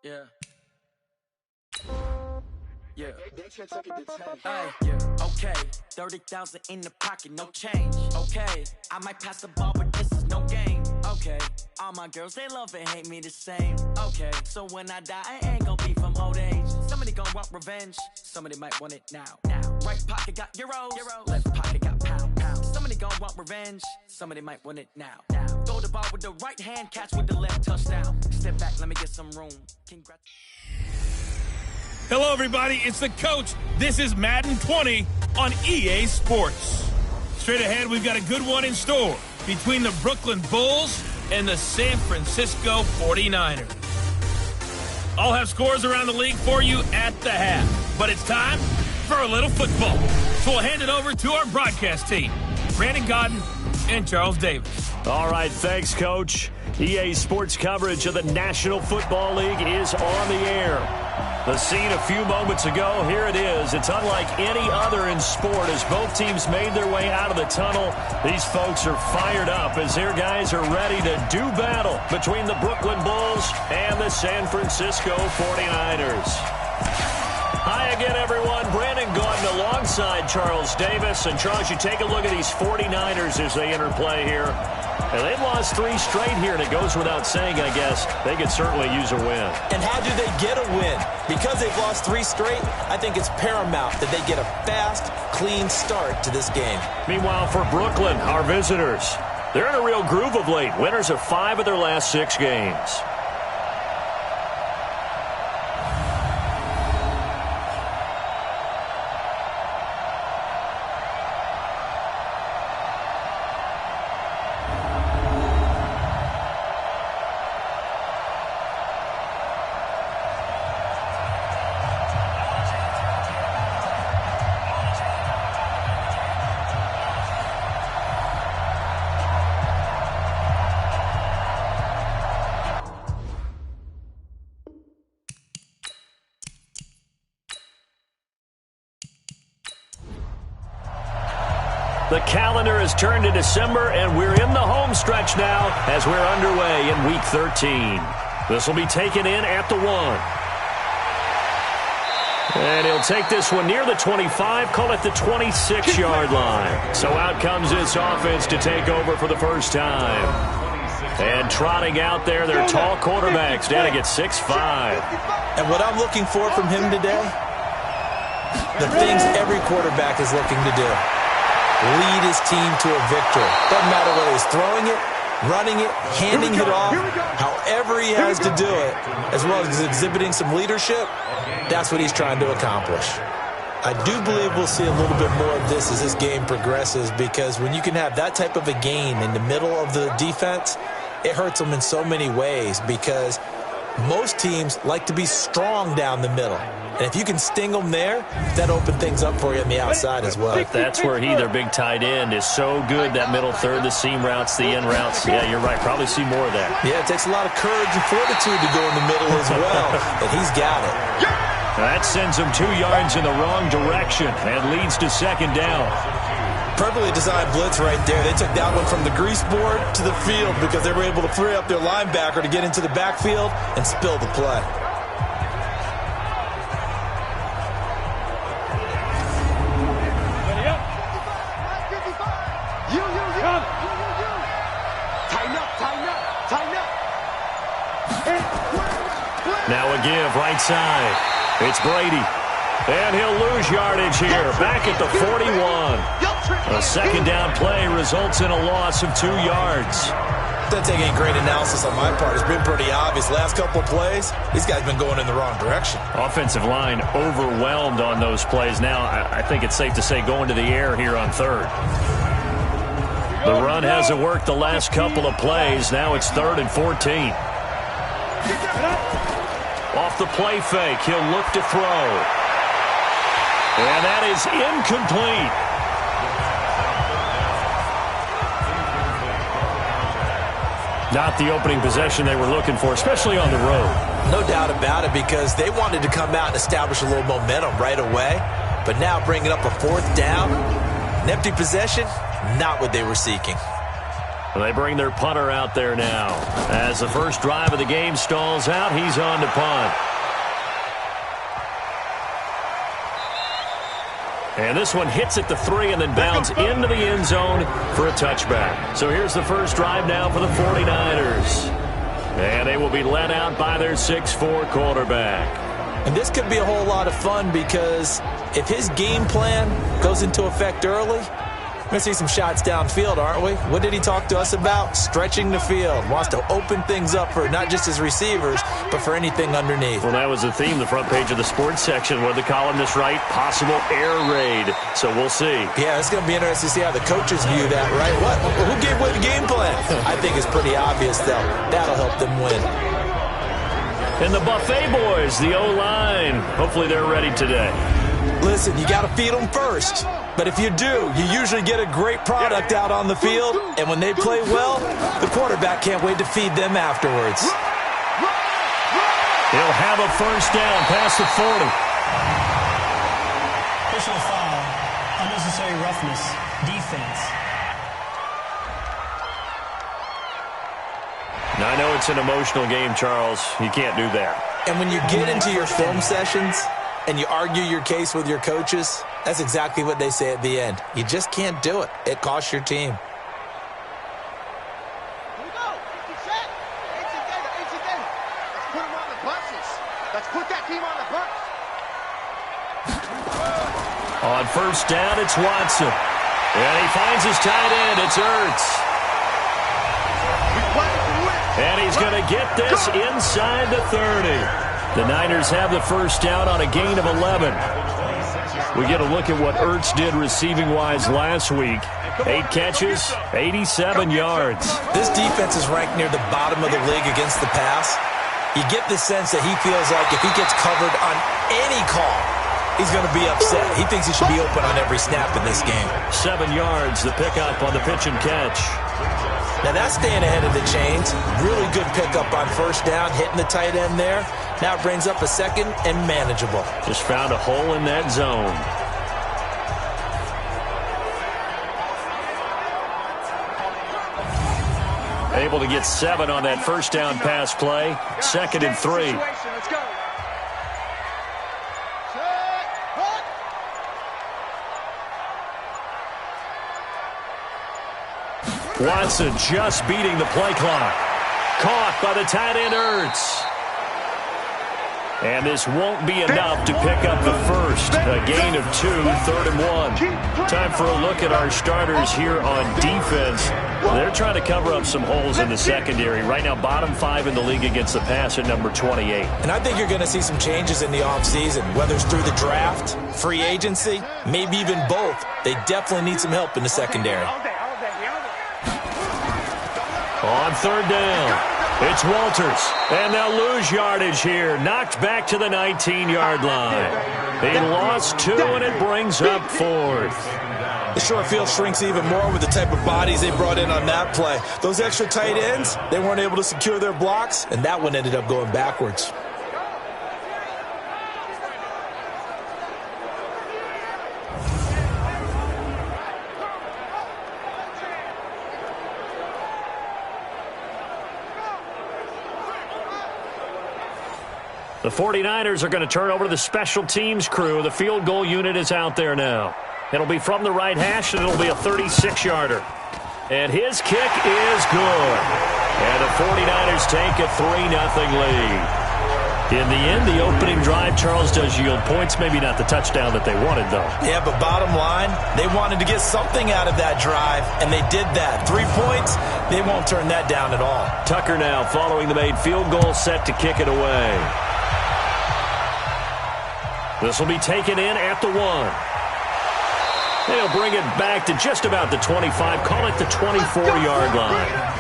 Yeah. Yeah. Hey, yeah. Okay. 30,000 in the pocket, no change. Okay. I might pass the ball, but this is no game. Okay. All my girls, they love and hate me the same. Okay. So when I die, I ain't gonna be from old age. Somebody gonna want revenge. Somebody might want it now. Right pocket got euros. Left pocket got pound. Somebody gonna want revenge. Somebody might want it now. Throw the ball with the right hand, catch with the left, touchdown. Step back, let me get some room. Congrats. Hello, everybody. It's the coach. This is Madden 20 on EA Sports. Straight ahead, we've got a good one in store between the Brooklyn Bulls and the San Francisco 49ers. I'll have scores around the league for you at the half, but it's time for a little football. So we'll hand it over to our broadcast team, Brandon Godden and Charles Davis. All right, thanks, Coach. EA Sports coverage of the National Football League is on the air. The scene a few moments ago, here it is. It's unlike any other in sport as both teams made their way out of the tunnel. These folks are fired up as their guys are ready to do battle between the Brooklyn Bulls and the San Francisco 49ers. Hi again, everyone. Brandon Gaudin alongside Charles Davis. And Charles, you take a look at these 49ers as they enter play here. And they've lost 3 straight here, and it goes without saying, I guess, they could certainly use a win. And how do they get a win? Because they've lost 3 straight, I think it's paramount that they get a fast, clean start to this game. Meanwhile, for Brooklyn, our visitors, they're in a real groove of late. Winners of 5 of their last 6 games. The calendar has turned to December, and we're in the home stretch now as we're underway in Week 13. This will be taken in at the 1. And he'll take this one near the 25, call it the 26-yard line. So out comes this offense to take over for the first time. And trotting out there, their tall quarterback standing at 6'5". And what I'm looking for from him today, the things every quarterback is looking to do. Lead his team to a victory. Doesn't matter whether he's throwing it, running it, handing it off, however he has to do it, as well as exhibiting some leadership, that's what he's trying to accomplish. I do believe we'll see a little bit more of this as this game progresses, because when you can have that type of a gain in the middle of the defense, it hurts them in so many ways, because most teams like to be strong down the middle. And if you can sting them there, that opens things up for you on the outside as well. That's where their big tight end, is so good, that middle third, the seam routes, the in routes. Yeah, you're right. Probably see more of that. Yeah, it takes a lot of courage and fortitude to go in the middle as well, and he's got it. That sends him 2 yards in the wrong direction and leads to second down. Perfectly designed blitz right there. They took that one from the grease board to the field because they were able to free up their linebacker to get into the backfield and spill the play. Now a give right side. It's Brady. And he'll lose yardage here. Back at the 41. A second down play results in a loss of 2 yards. Doesn't take any great analysis on my part. It's been pretty obvious. Last couple of plays, these guys have been going in the wrong direction. Offensive line overwhelmed on those plays. Now, I think it's safe to say going to the air here on third. The run hasn't worked the last couple of plays. Now it's 3rd and 14. Off the play fake, he'll look to throw. And that is incomplete. Not the opening possession they were looking for, especially on the road. No doubt about it, because they wanted to come out and establish a little momentum right away. But now bringing up a 4th down, an empty possession, not what they were seeking. They bring their punter out there now. As the first drive of the game stalls out, he's on to punt. And this one hits at the 3 and then bounds into the end zone for a touchback. So here's the first drive now for the 49ers. And they will be led out by their 6'4 quarterback. And this could be a whole lot of fun because if his game plan goes into effect early, we're going to see some shots downfield, aren't we? What did he talk to us about? Stretching the field. Wants to open things up for not just his receivers, but for anything underneath. Well, that was the theme, the front page of the sports section, where the columnists write possible air raid. So we'll see. Yeah, it's going to be interesting to see how the coaches view that, right? Who gave away the game plan? I think it's pretty obvious, though. That'll help them win. And the Buffet boys, the O-line. Hopefully they're ready today. Listen, you got to feed them first. But if you do, you usually get a great product out on the field. And when they play well, the quarterback can't wait to feed them afterwards. He'll have a first down past the 40. Personal foul, unnecessary roughness, defense. Now, I know it's an emotional game, Charles. You can't do that. And when you get into your film sessions and you argue your case with your coaches, that's exactly what they say at the end. You just can't do it. It costs your team. Here we go. Get set. It's again. Let's put them on the buses. Let's put that team on the bus. On first down, it's Watson. And he finds his tight end. It's Ertz. And he's going to get this inside the 30. The Niners have the first down on a gain of 11. We get a look at what Ertz did receiving-wise last week. 8 catches, 87 yards. This defense is ranked near the bottom of the league against the pass. You get the sense that he feels like if he gets covered on any call, he's going to be upset. He thinks he should be open on every snap in this game. 7 yards, the pickup on the pitch and catch. Now that's staying ahead of the chains. Really good pickup on first down, hitting the tight end there. Now it brings up a second and manageable. Just found a hole in that zone. Able to get 7 on that first down pass play. 2nd and 3. Let's go. Watson just beating the play clock. Caught by the tight end Ertz. And this won't be enough to pick up the first. A gain of 2, 3rd and 1. Time for a look at our starters here on defense. They're trying to cover up some holes in the secondary. Right now, bottom 5 in the league against the pass at number 28. And I think you're going to see some changes in the offseason, whether it's through the draft, free agency, maybe even both. They definitely need some help in the secondary. On 3rd down. It's Walters, and they'll lose yardage here. Knocked back to the 19-yard line. He lost 2, and it brings up 4th. The short field shrinks even more with the type of bodies they brought in on that play. Those extra tight ends, they weren't able to secure their blocks, and that one ended up going backwards. The 49ers are going to turn over to the special teams crew. The field goal unit is out there now. It'll be from the right hash, and it'll be a 36-yarder. And his kick is good. And the 49ers take a 3-0 lead. In the end, the opening drive, Charles, does yield points. Maybe not the touchdown that they wanted, though. Yeah, but bottom line, they wanted to get something out of that drive, and they did that. 3 points, they won't turn that down at all. Tucker now following the made field goal, set to kick it away. This will be taken in at the 1. They'll bring it back to just about the 25. Call it the 24-yard line.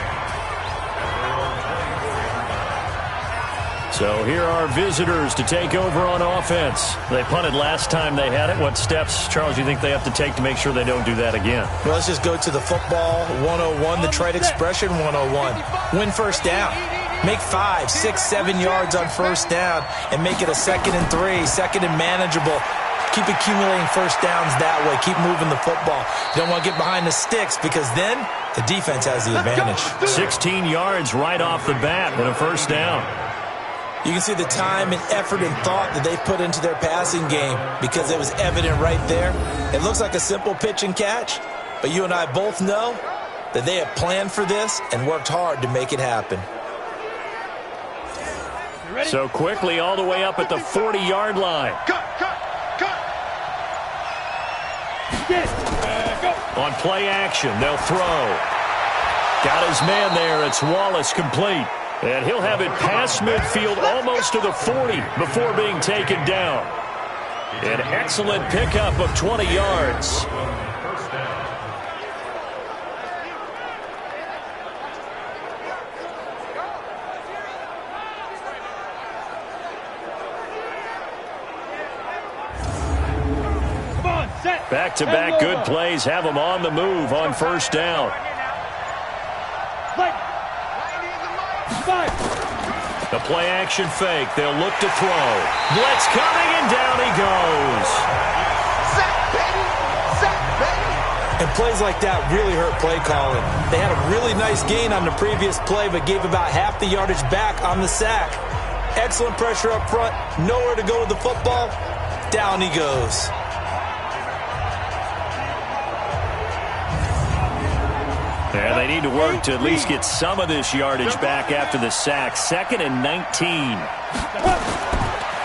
So here are visitors to take over on offense. They punted last time they had it. What steps, Charles, you think they have to take to make sure they don't do that again? Well, let's just go to the football 101, the trite expression 101. Win first down. Make 5, 6, 7 yards on first down and make it a 2nd and 3, 2nd and manageable. Keep accumulating first downs that way. Keep moving the football. You don't want to get behind the sticks because then the defense has the advantage. 16 yards right off the bat and a first down. You can see the time and effort and thought that they put into their passing game because it was evident right there. It looks like a simple pitch and catch, but you and I both know that they have planned for this and worked hard to make it happen. So quickly all the way up at the 40-yard line. Cut. On play action, they'll throw. Got his man there. It's Wallace complete. And he'll have it past midfield almost to the 40 before being taken down. An excellent pickup of 20 yards. Back-to-back good plays have them on the move on first down. The play-action fake. They'll look to throw. Blitz coming, and down he goes. And plays like that really hurt play calling. They had a really nice gain on the previous play, but gave about half the yardage back on the sack. Excellent pressure up front. Nowhere to go with the football. Down he goes. And they need to work to at least get some of this yardage back after the sack. 2nd and 19.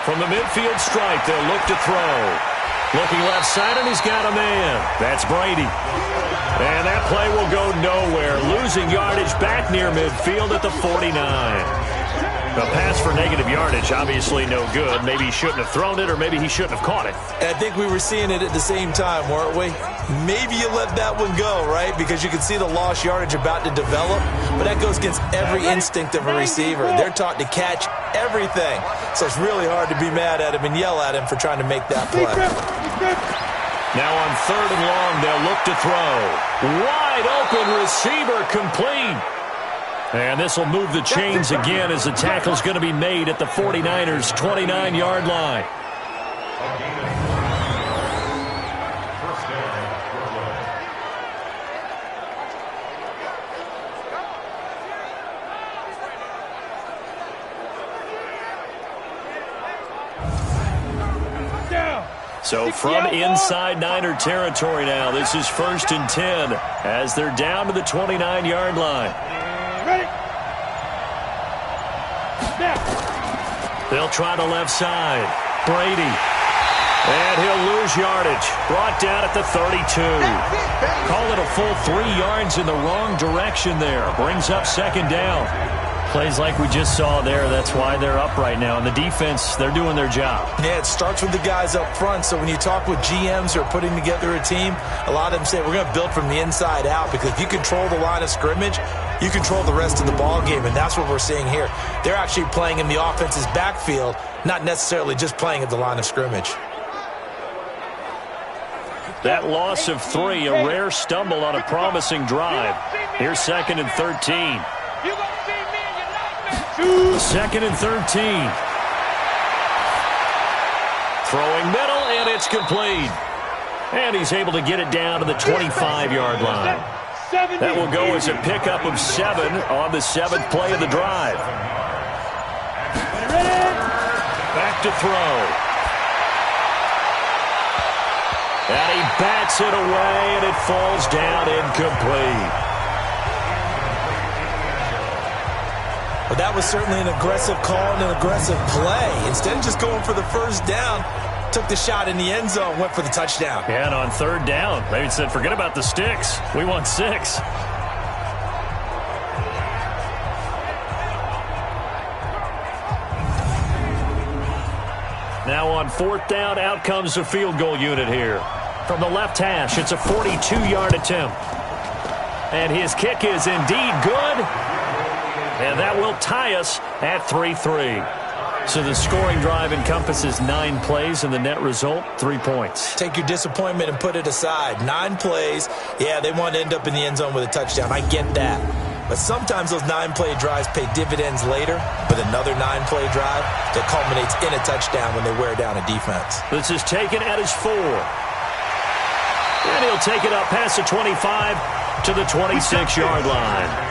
From the midfield stripe, they'll look to throw. Looking left side, and he's got a man. That's Brady. And that play will go nowhere. Losing yardage back near midfield at the 49. The pass for negative yardage, obviously no good. Maybe he shouldn't have thrown it, or maybe he shouldn't have caught it. And I think we were seeing it at the same time, weren't we? Maybe you let that one go, right? Because you can see the lost yardage about to develop. But that goes against every instinct of a receiver. They're taught to catch everything. So it's really hard to be mad at him and yell at him for trying to make that play. Now on 3rd and long, they'll look to throw. Wide open receiver complete. And this will move the chains again as the tackle's going to be made at the 49ers' 29-yard line. So from inside Niner territory now, this is 1st and 10 as they're down to the 29-yard line. They'll try the left side. Brady. And he'll lose yardage. Brought down at the 32. Call it a full 3 yards in the wrong direction there. Brings up 2nd down. Plays like we just saw there. That's why they're up right now. And the defense, they're doing their job. Yeah, it starts with the guys up front. So when you talk with GMs who are putting together a team, a lot of them say we're going to build from the inside out, because if you control the line of scrimmage, you control the rest of the ball game, and that's what we're seeing here. They're actually playing in the offense's backfield, not necessarily just playing at the line of scrimmage. That loss of 3, a rare stumble on a promising drive. Here's 2nd and 13. 2nd and 13. Throwing middle, and it's complete. And he's able to get it down to the 25-yard line. That will go as a pickup of 7 on the 7th play of the drive. Back to throw. And he bats it away, and it falls down incomplete. Well, that was certainly an aggressive call and an aggressive play. Instead of just going for the first down, took the shot in the end zone, went for the touchdown. Yeah, and on 3rd down, they said, forget about the sticks. We want 6. Now on 4th down, out comes the field goal unit here. From the left hash, it's a 42-yard attempt. And his kick is indeed good. And that will tie us at 3-3. So the scoring drive encompasses 9 plays, and the net result, 3 points. Take your disappointment and put it aside. 9 plays. Yeah, they want to end up in the end zone with a touchdown. I get that. But sometimes those 9-play drives pay dividends later with another 9-play drive that culminates in a touchdown when they wear down a defense. This is taken at his 4. And he'll take it up past the 25 to the 26-yard line.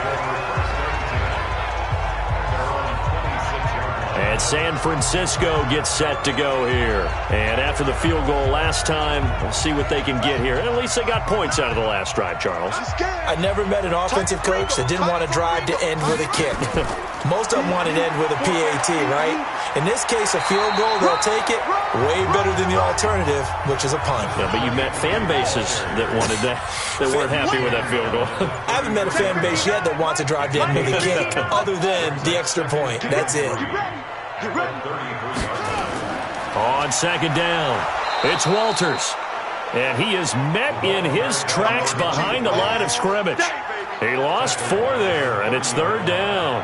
And San Francisco gets set to go here. And after the field goal last time, we'll see what they can get here. At least they got points out of the last drive, Charles. I never met an offensive coach that didn't want to drive to end with a kick. Most of them want to end with a PAT, right? In this case, a field goal, they'll take it way better than the alternative, which is a punt. Yeah, but you met fan bases that wanted that, that weren't happy with that field goal. I haven't met a fan base yet that wants to drive to end with a kick other than the extra point. That's it. On second down, it's Walters. And he is met in his tracks behind the line of scrimmage. He lost 4 there, and it's third down.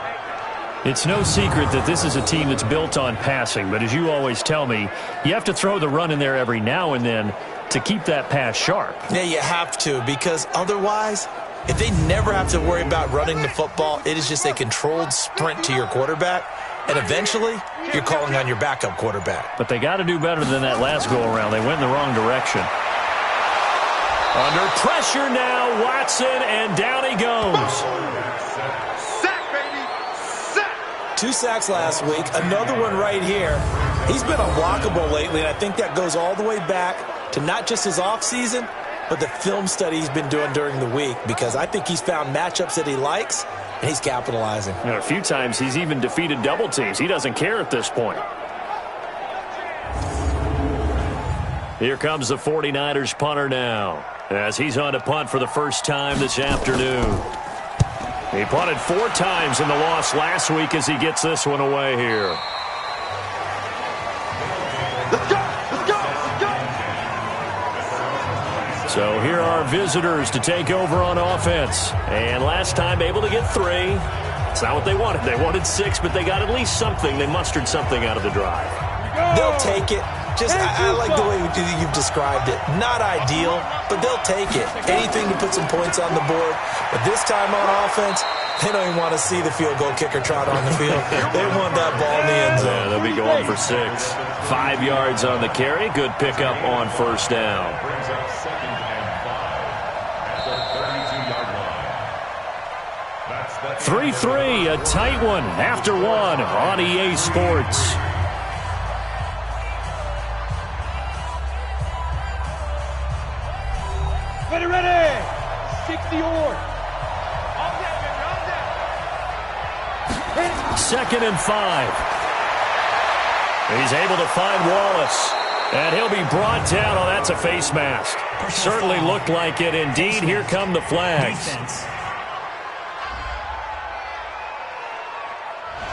It's no secret that this is a team that's built on passing, but as you always tell me, you have to throw the run in there every now and then to keep that pass sharp. Yeah, you have to, because otherwise, if they never have to worry about running the football, it is just a controlled sprint to your quarterback, and eventually, you're calling on your backup quarterback. But they got to do better than that last go-around. They went in the wrong direction. Under pressure now, Watson, and down he goes. Sack, baby! Sack! 2 sacks last week, another one right here. He's been unblockable lately, and I think that goes all the way back to not just his offseason, but the film study he's been doing during the week, because I think he's found matchups that he likes, and he's capitalizing. You know, a few times he's even defeated double teams. He doesn't care at this point. Here comes the 49ers punter now, as he's on to punt for the first time this afternoon. He punted 4 times in the loss last week as he gets this one away here. Let's go! Let's go! Let's go! So here are visitors to take over on offense. And last time able to get 3. It's not what they wanted. They wanted 6, but they got at least something. They mustered something out of the drive. They'll take it. I like the way you've described it. Not ideal, but they'll take it. Anything to put some points on the board. But this time on offense, they don't even want to see the field goal kicker trot on the field. They want that ball in the end zone. Yeah, they'll be going for 6. 5 yards on the carry. Good pickup on first down. 3-3, a tight one after 1 on EA Sports. Ready! 60 or. 2nd and 5. He's able to find Wallace. And he'll be brought down. Oh, that's a face mask. Certainly looked like it. Indeed, here come the flags.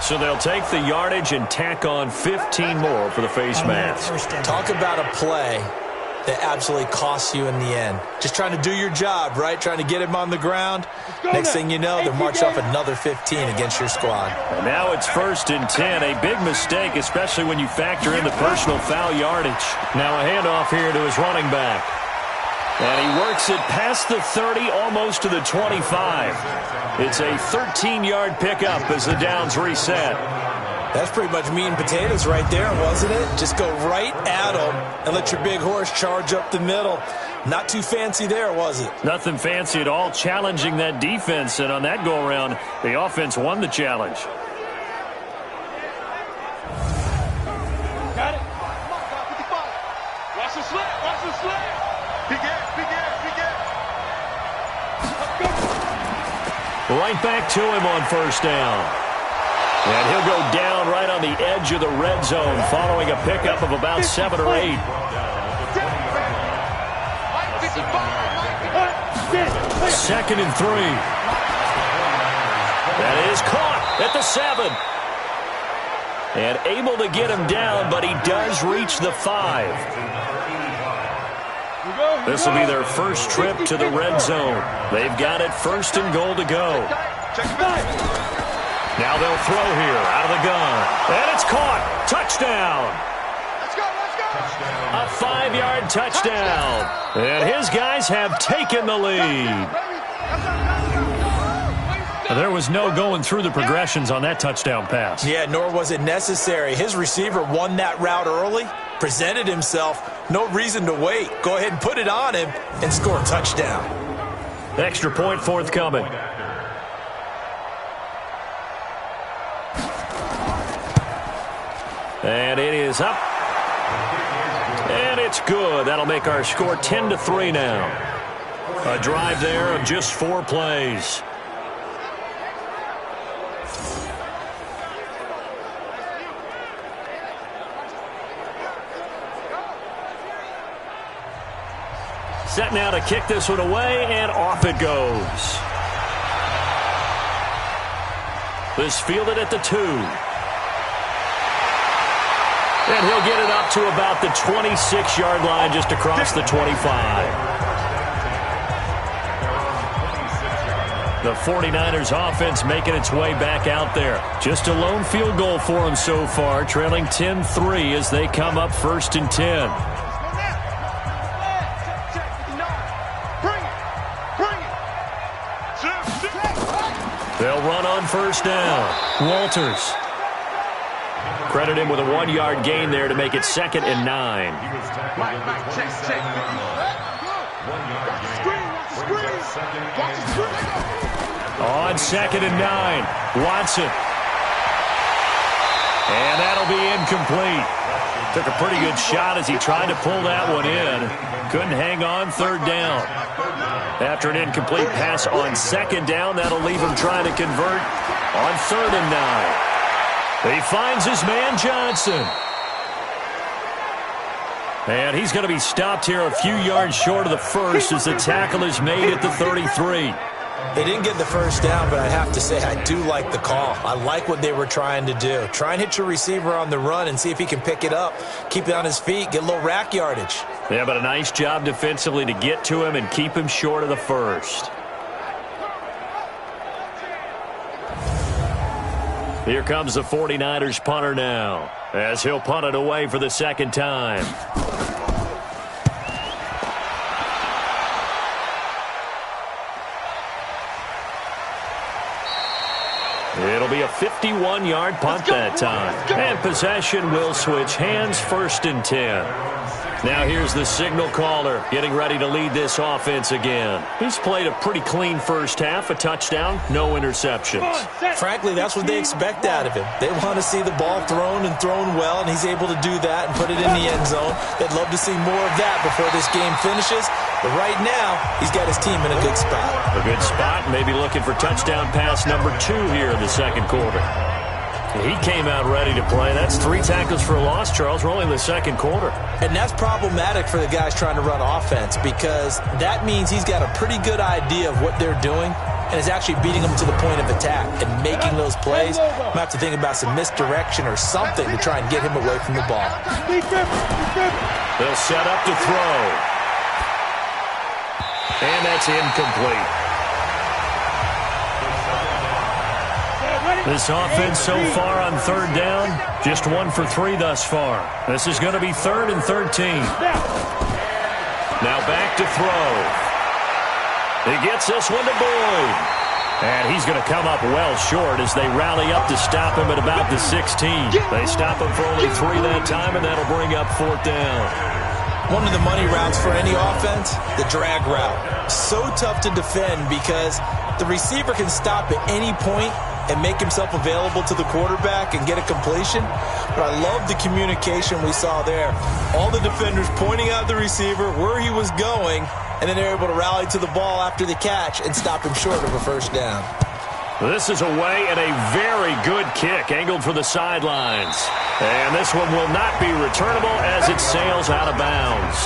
So they'll take the yardage and tack on 15 more for the face mask. Talk about a play that absolutely costs you in the end. Just trying to do your job, right? Trying to get him on the ground. Next thing you know, they're marched off another 15 against your squad. And now it's 1st and 10. A big mistake, especially when you factor in the personal foul yardage. Now a handoff here to his running back. And he works it past the 30, almost to the 25. It's a 13-yard pickup as the downs reset. That's pretty much meat and potatoes right there, wasn't it? Just go right at them and let your big horse charge up the middle. Not too fancy there, was it? Nothing fancy at all, challenging that defense. And on that go-around, the offense won the challenge. Got it. Watch the slip! Watch the slip! Big ass! Big ass! Big ass! Right back to him on first down. And he'll go down right on the edge of the red zone following a pickup of about 7 or 8. 2nd and 3. That is caught at the 7. And able to get him down, but he does reach the 5. This will be their first trip to the red zone. They've got it 1st and goal to go. Now they'll throw here out of the gun. And it's caught. Touchdown. Let's go, let's go. A 5-yard touchdown. And his guys have taken the lead. There was no going through the progressions on that touchdown pass. Yeah, nor was it necessary. His receiver won that route early, presented himself, no reason to wait. Go ahead and put it on him and score a touchdown. Extra point forthcoming. And it is up. And it's good. That'll make our score 10-3 now. A drive there of just 4 plays. Set now to kick this one away, and off it goes. This fielded at the 2. And he'll get it up to about the 26-yard line, just across the 25. The 49ers offense making its way back out there. Just a lone field goal for them so far, trailing 10-3 as they come up 1st and 10. They'll run on 1st down. Walters. Credit him with a 1-yard gain there to make it 2nd and 9. On 2nd and 9, Watson. And that'll be incomplete. Took a pretty good shot as he tried to pull that one in. Couldn't hang on 3rd down. After an incomplete pass on 2nd down, that'll leave him trying to convert on 3rd and 9. He finds his man Johnson. And he's going to be stopped here a few yards short of the first as the tackle is made at the 33. They didn't get the 1st down, but I have to say I do like the call. I like what they were trying to do. Try and hit your receiver on the run and see if he can pick it up, keep it on his feet, get a little rack yardage. Yeah, but a nice job defensively to get to him and keep him short of the first. Here comes the 49ers punter now, as he'll punt it away for the 2nd time. It'll be a 51-yard punt that time. And possession will switch hands, 1st and 10. Now here's the signal caller getting ready to lead this offense again. He's played a pretty clean first half, a touchdown, no interceptions. Frankly, that's what they expect out of him. They want to see the ball thrown and thrown well, and he's able to do that and put it in the end zone. They'd love to see more of that before this game finishes. But right now, he's got his team in a good spot. A good spot, maybe looking for touchdown pass number 2 here in the 2nd quarter. He came out ready to play. That's 3 tackles for a loss, Charles. We're only in the 2nd quarter. And that's problematic for the guys trying to run offense because that means he's got a pretty good idea of what they're doing and is actually beating them to the point of attack and making those plays. I'm going to have to think about some misdirection or something to try and get him away from the ball. They'll set up to throw. And that's incomplete. This offense so far on 3rd down, just 1 for 3 thus far. This is going to be 3rd and 13. Now back to throw. He gets this one to Boyd. And he's going to come up well short as they rally up to stop him at about the 16. They stop him for only 3 that time, and that'll bring up 4th down. One of the money routes for any offense, the drag route. So tough to defend because the receiver can stop at any point and make himself available to the quarterback and get a completion. But I love the communication we saw there. All the defenders pointing out the receiver, where he was going, and then they're able to rally to the ball after the catch and stop him short of a 1st down. This is away and a very good kick angled for the sidelines. And this one will not be returnable as it sails out of bounds.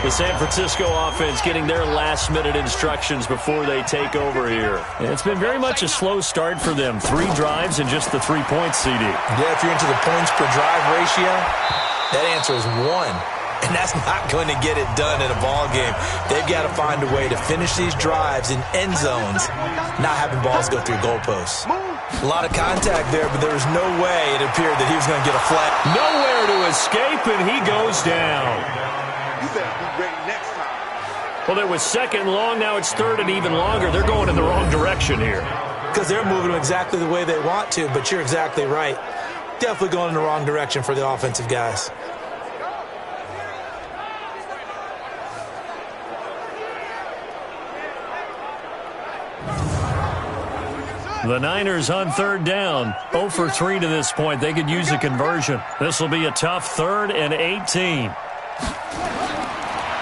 The San Francisco offense getting their last-minute instructions before they take over here. It's been very much a slow start for them. 3 drives and just the 3 points, CD. Yeah, if you're into the points per drive ratio, that answer is 1. And that's not going to get it done in a ball game. They've got to find a way to finish these drives in end zones, not having balls go through goalposts. A lot of contact there, but there was no way it appeared that he was going to get a flag. Nowhere to escape, and he goes down. You better be ready next time. Well, it was second and long. Now it's third and even longer. They're going in the wrong direction here. Because they're moving exactly the way they want to, but you're exactly right. Definitely going in the wrong direction for the offensive guys. The Niners on third down. 0 for 3 to this point. They could use a conversion. This will be a tough 3rd and 18.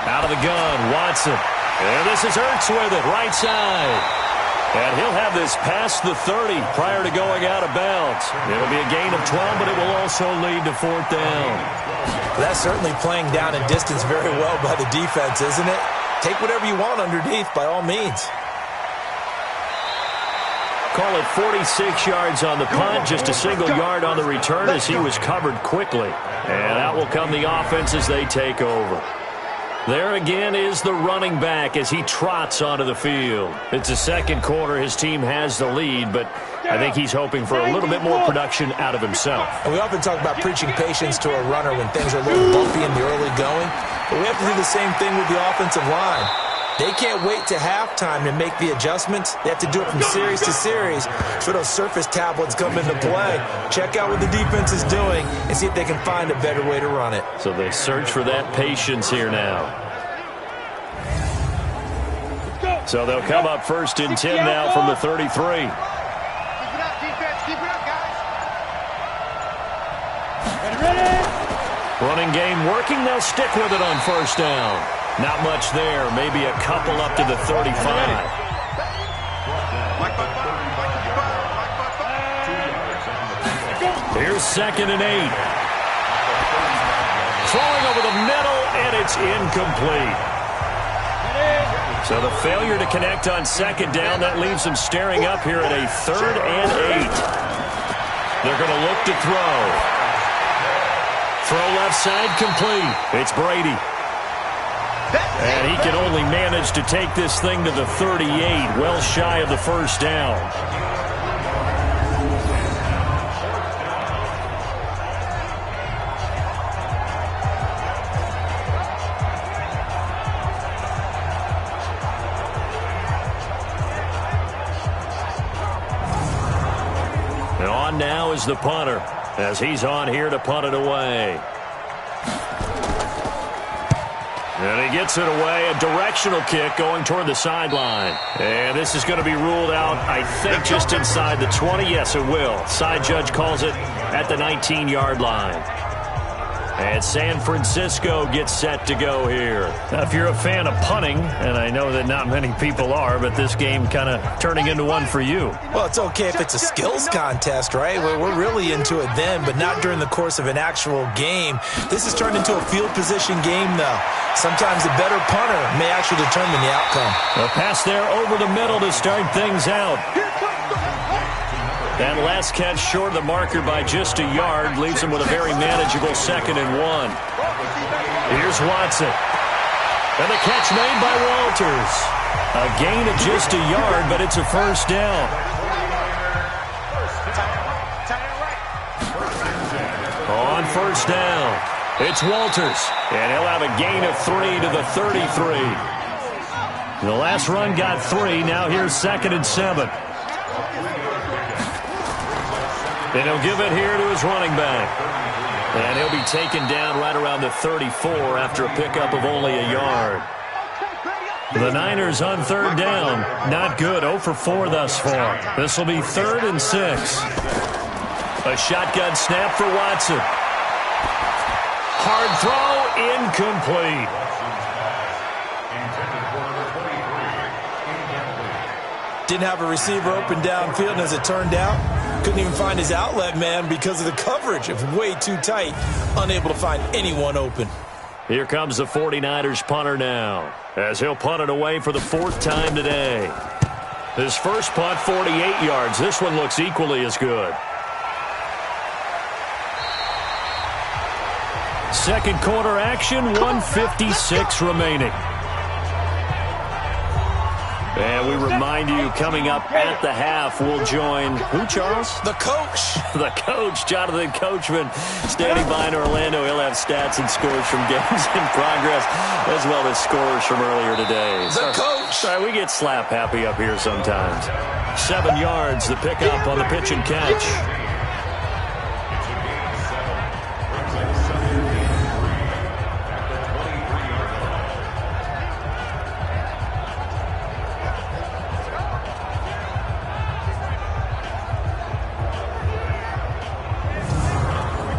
Out of the gun, Watson. And this is Ertz with it, right side. And he'll have this past the 30 prior to going out of bounds. It'll be a gain of 12, but it will also lead to 4th down. That's certainly playing down in distance very well by the defense, isn't it? Take whatever you want underneath, by all means. Call it 46 yards on the punt, just a single yard on the return as he was covered quickly. And out will come the offense as they take over. There again is the running back as he trots onto the field. It's the second quarter. His team has the lead, but I think he's hoping for a little bit more production out of himself. And we often talk about preaching patience to a runner when things are a little bumpy in the early going, but we have to do the same thing with the offensive line. They can't wait to halftime to make the adjustments. They have to do it from series to series so those surface tablets come into play. Check out what the defense is doing and see if they can find a better way to run it. So they search for that patience here now. So they'll come up 1st and 10 now from the 33. Keep it up, defense. Keep it up, guys. Running game working. They'll stick with it on 1st down. Not much there. Maybe a couple up to the 35. Here's 2nd and 8. Throwing over the middle, and it's incomplete. So the failure to connect on 2nd down, that leaves them staring up here at a 3rd and 8. They're going to look to throw. Throw left side complete. It's Brady. And he can only manage to take this thing to the 38, well shy of the 1st down. And on now is the punter, as he's on here to punt it away. And he gets it away, a directional kick going toward the sideline. And this is going to be ruled out, I think, just inside the 20. Yes, it will. Side judge calls it at the 19-yard line. And San Francisco gets set to go here. Now, if you're a fan of punting, and I know that not many people are, but this game kind of turning into one for you. Well, it's okay if it's a skills contest, right? We're really into it then, but not during the course of an actual game. This has turned into a field position game, though. Sometimes a better punter may actually determine the outcome. A pass there over the middle to start things out. That last catch short of the marker by just a yard leaves him with a very manageable 2nd and 1. Here's Watson. And the catch made by Walters. A gain of just a yard, but it's a 1st down. On 1st down, it's Walters. And he'll have a gain of 3 to the 33. The last run got 3. Now here's 2nd and 7. And he'll give it here to his running back. And he'll be taken down right around the 34 after a pickup of only a yard. The Niners on 3rd down. Not good. 0 for 4 thus far. This will be 3rd and 6. A shotgun snap for Watson. Hard throw, incomplete. Didn't have a receiver open downfield, and as it turned out, couldn't even find his outlet man because of the coverage. It was way too tight, unable to find anyone open. Here comes the 49ers punter now, as he'll punt it away for the 4th time today. His first punt, 48 yards. This one looks equally as good. Second quarter action, 1:56 remaining. And we remind you, coming up at the half, we'll join who, Charles? The coach. The coach, Jonathan Coachman, standing by in Orlando. He'll have stats and scores from games in progress, as well as scores from earlier today. The coach. Sorry, we get slap happy up here sometimes. 7 yards, the pickup on the pitch and catch.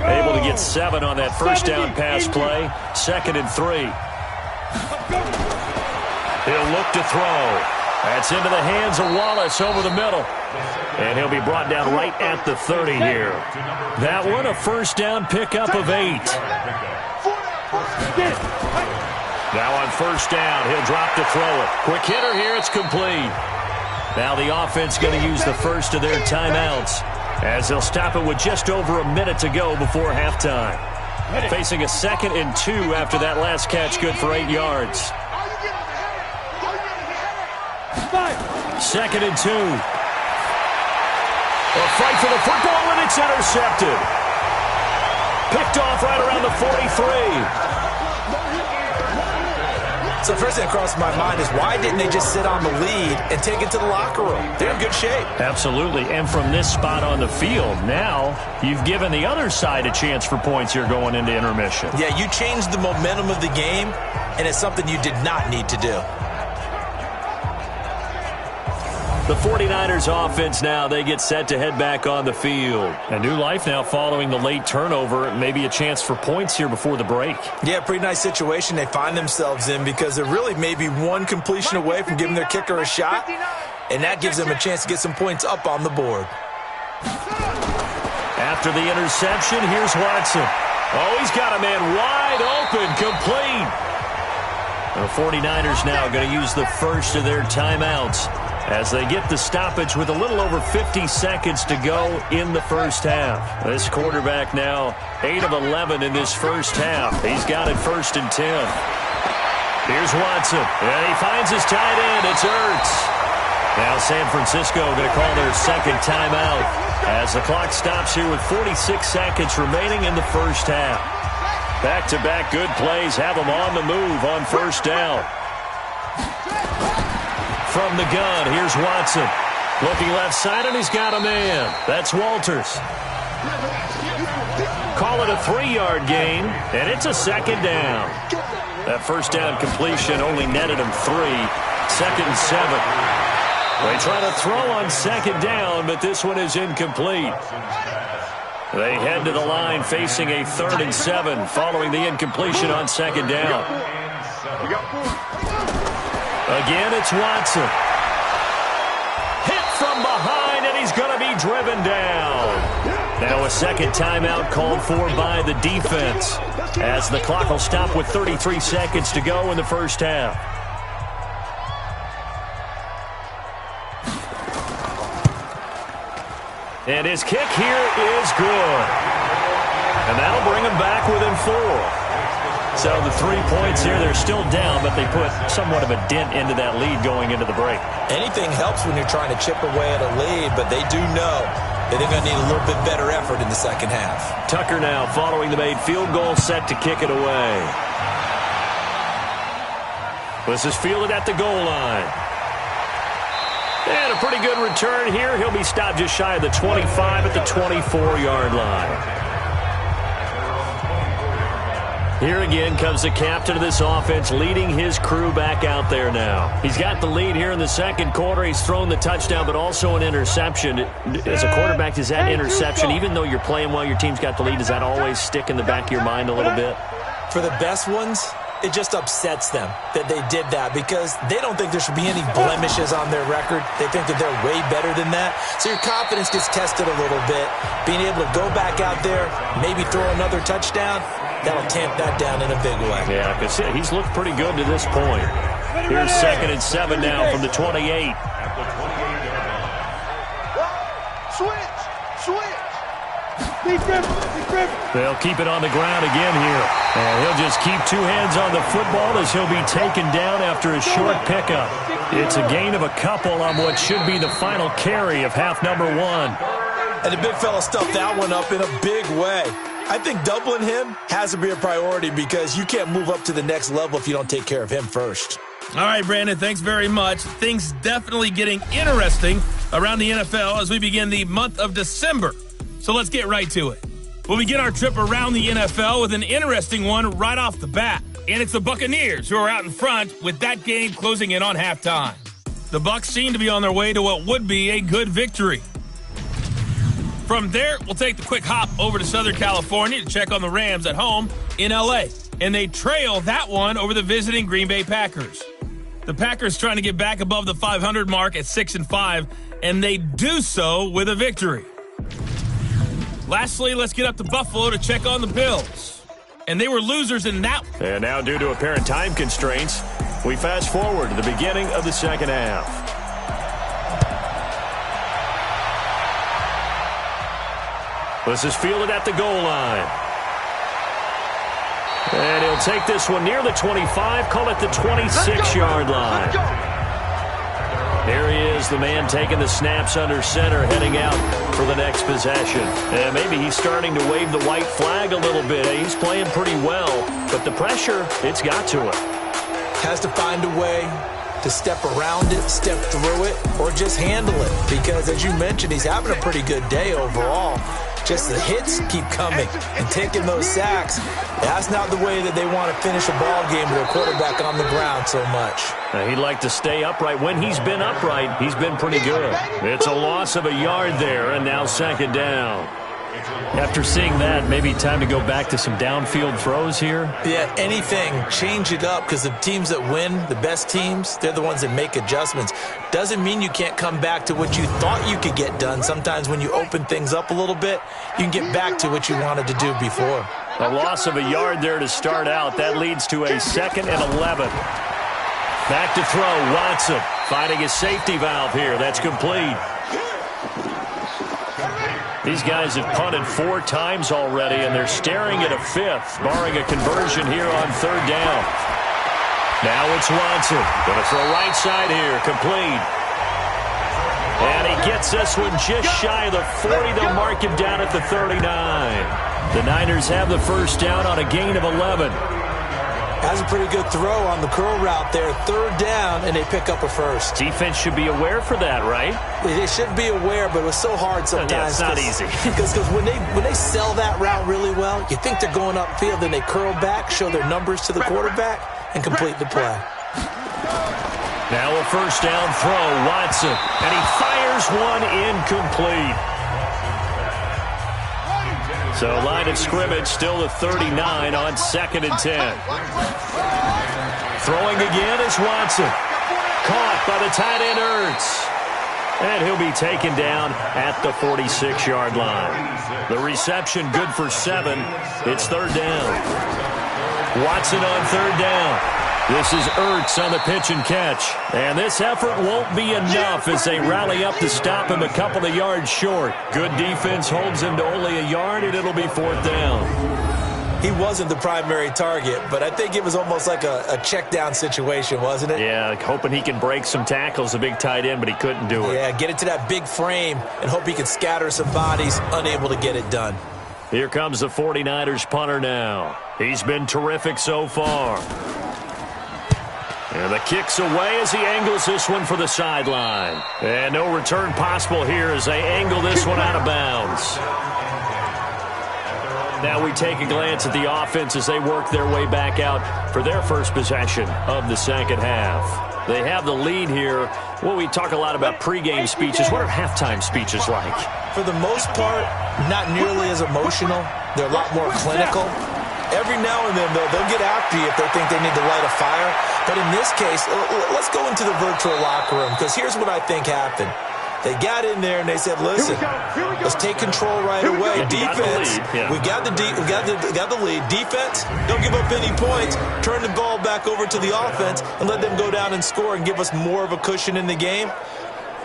Able to get 7 on that first down pass play. 2nd and 3. He'll look to throw. That's into the hands of Wallace over the middle. And he'll be brought down right at the 30 here. That one, a first down pickup of 8. Now on first down, he'll drop to throw it. Quick hitter here, it's complete. Now the offense going to use the first of their timeouts, as they'll stop it with just over a minute to go before halftime. Facing a 2nd and 2 after that last catch, good for 8 yards. 2nd and 2. A fight for the football, and it's intercepted. Picked off right around the 43. So first thing that crossed my mind is, why didn't they just sit on the lead and take it to the locker room? They're in good shape. Absolutely. And from this spot on the field, now you've given the other side a chance for points here going into intermission. Yeah, you changed the momentum of the game, and it's something you did not need to do. The 49ers offense now, they get set to head back on the field. A new life now following the late turnover. Maybe a chance for points here before the break. Yeah, pretty nice situation they find themselves in, because they're really maybe one completion away from giving their kicker a shot, and that gives them a chance to get some points up on the board. After the interception, here's Watson. Oh, he's got a man wide open, complete. The 49ers now going to use the first of their timeouts as they get the stoppage with a little over 50 seconds to go in the first half. This quarterback now 8 of 11 in this first half. He's got it 1st and 10. Here's Watson, and he finds his tight end. It's Ertz. Now San Francisco going to call their 2nd timeout as the clock stops here with 46 seconds remaining in the first half. Back-to-back good plays have them on the move on first down. From the gun, here's Watson. Looking left side, and he's got a man. That's Walters. Call it a 3-yard gain, and it's a 2nd down. That first down completion only netted him 3. 2nd and 7. They try to throw on 2nd down, but this one is incomplete. They head to the line facing a 3rd and 7 following the incompletion on 2nd down. Again, it's Watson. Hit from behind, and he's going to be driven down. Now a 2nd timeout called for by the defense, as the clock will stop with 33 seconds to go in the first half. And his kick here is good. And that'll bring him back within 4. So the 3 points here, they're still down, but they put somewhat of a dent into that lead going into the break. Anything helps when you're trying to chip away at a lead, but they do know that they're going to need a little bit better effort in the second half. Tucker now following the made field goal, set to kick it away. This is fielded at the goal line. And a pretty good return here. He'll be stopped just shy of the 25 at the 24-yard line. Here again comes the captain of this offense, leading his crew back out there now. He's got the lead here in the second quarter. He's thrown the touchdown, but also an interception. As a quarterback, does that interception, even though you're playing well, your team's got the lead, does that always stick in the back of your mind a little bit? For the best ones, it just upsets them that they did that, because they don't think there should be any blemishes on their record. They think that they're way better than that. So your confidence gets tested a little bit. Being able to go back out there, maybe throw another touchdown, that'll tamp that down in a big way. Yeah, because he's looked pretty good to this point. Here's 2nd and 7 now from the 28. Switch! They'll keep it on the ground again here. And he'll just keep two hands on the football as he'll be taken down after a short pickup. It's a gain of a couple on what should be the final carry of half number 1. And the big fella stuffed that one up in a big way. I think doubling him has to be a priority because you can't move up to the next level if you don't take care of him first. All right, Brandon, thanks very much. Things definitely getting interesting around the NFL as we begin the month of December. So let's get right to it. We'll begin our trip around the NFL with an interesting one right off the bat. And it's the Buccaneers who are out in front with that game closing in on halftime. The Bucs seem to be on their way to what would be a good victory. From there, we'll take the quick hop over to Southern California to check on the Rams at home in L.A. And they trail that one over the visiting Green Bay Packers. The Packers trying to get back above the 500 mark at 6-5, and they do so with a victory. Lastly, let's get up to Buffalo to check on the Bills. And they were losers in that one. And now, due to apparent time constraints, we fast forward to the beginning of the second half. This is fielded at the goal line. And he'll take this one near the 25, call it the 26-yard line. Here he is, the man taking the snaps under center, heading out for the next possession. And maybe he's starting to wave the white flag a little bit. He's playing pretty well, but the pressure, it's got to him. Has to find a way to step around it, step through it, or just handle it. Because, as you mentioned, he's having a pretty good day overall. Just the hits keep coming and taking those sacks. That's not the way that they want to finish a ball game with a quarterback on the ground so much. He'd like to stay upright. When he's been upright, he's been pretty good. It's a loss of a yard there, and now second down. After seeing that, maybe time to go back to some downfield throws here. Yeah, anything. Change it up because the teams that win, the best teams, they're the ones that make adjustments. Doesn't mean you can't come back to what you thought you could get done. Sometimes when you open things up a little bit, you can get back to what you wanted to do before. A loss of a yard there to start out. That leads to a 2nd and 11. Back to throw, Watson finding his safety valve here. That's complete. These guys have punted 4 times already, and they're staring at a 5th, barring a conversion here on 3rd down. Now it's Watson. Going to throw right side here, complete. And he gets this one just shy of the 40. They'll mark him down at the 39. The Niners have the first down on a gain of 11. Has a pretty good throw on the curl route there. 3rd down, and they pick up a first. Defense should be aware for that, right? They should be aware, but it was so hard sometimes. Yeah, it's not easy. Because when they sell that route really well, you think they're going upfield, then they curl back, show their numbers to the quarterback, and complete the play. Now a first down throw, Watson, and he fires one incomplete. So line of scrimmage still the 39 on 2nd and 10. Throwing again is Watson. Caught by the tight end Ertz. And he'll be taken down at the 46-yard line. The reception good for 7. It's 3rd down. Watson on 3rd down. This is Ertz on the pitch and catch. And this effort won't be enough as they rally up to stop him a couple of yards short. Good defense holds him to only a yard, and it'll be 4th down. He wasn't the primary target, but I think it was almost like a check down situation, wasn't it? Yeah, hoping he can break some tackles, a big tight end, but he couldn't do it. Yeah, get it to that big frame and hope he can scatter some bodies, unable to get it done. Here comes the 49ers punter now. He's been terrific so far. And the kick's away as he angles this one for the sideline. And no return possible here as they angle this one out of bounds. Now we take a glance at the offense as they work their way back out for their first possession of the second half. They have the lead here. Well, we talk a lot about pregame speeches. What are halftime speeches like? For the most part, not nearly as emotional. They're a lot more clinical. Every now and then, they'll get after you if they think they need to light a fire. But in this case, let's go into the virtual locker room, because here's what I think happened. They got in there and they said, listen, let's take control right away. Defense, we got the lead. Defense, don't give up any points. Turn the ball back over to the offense and let them go down and score and give us more of a cushion in the game.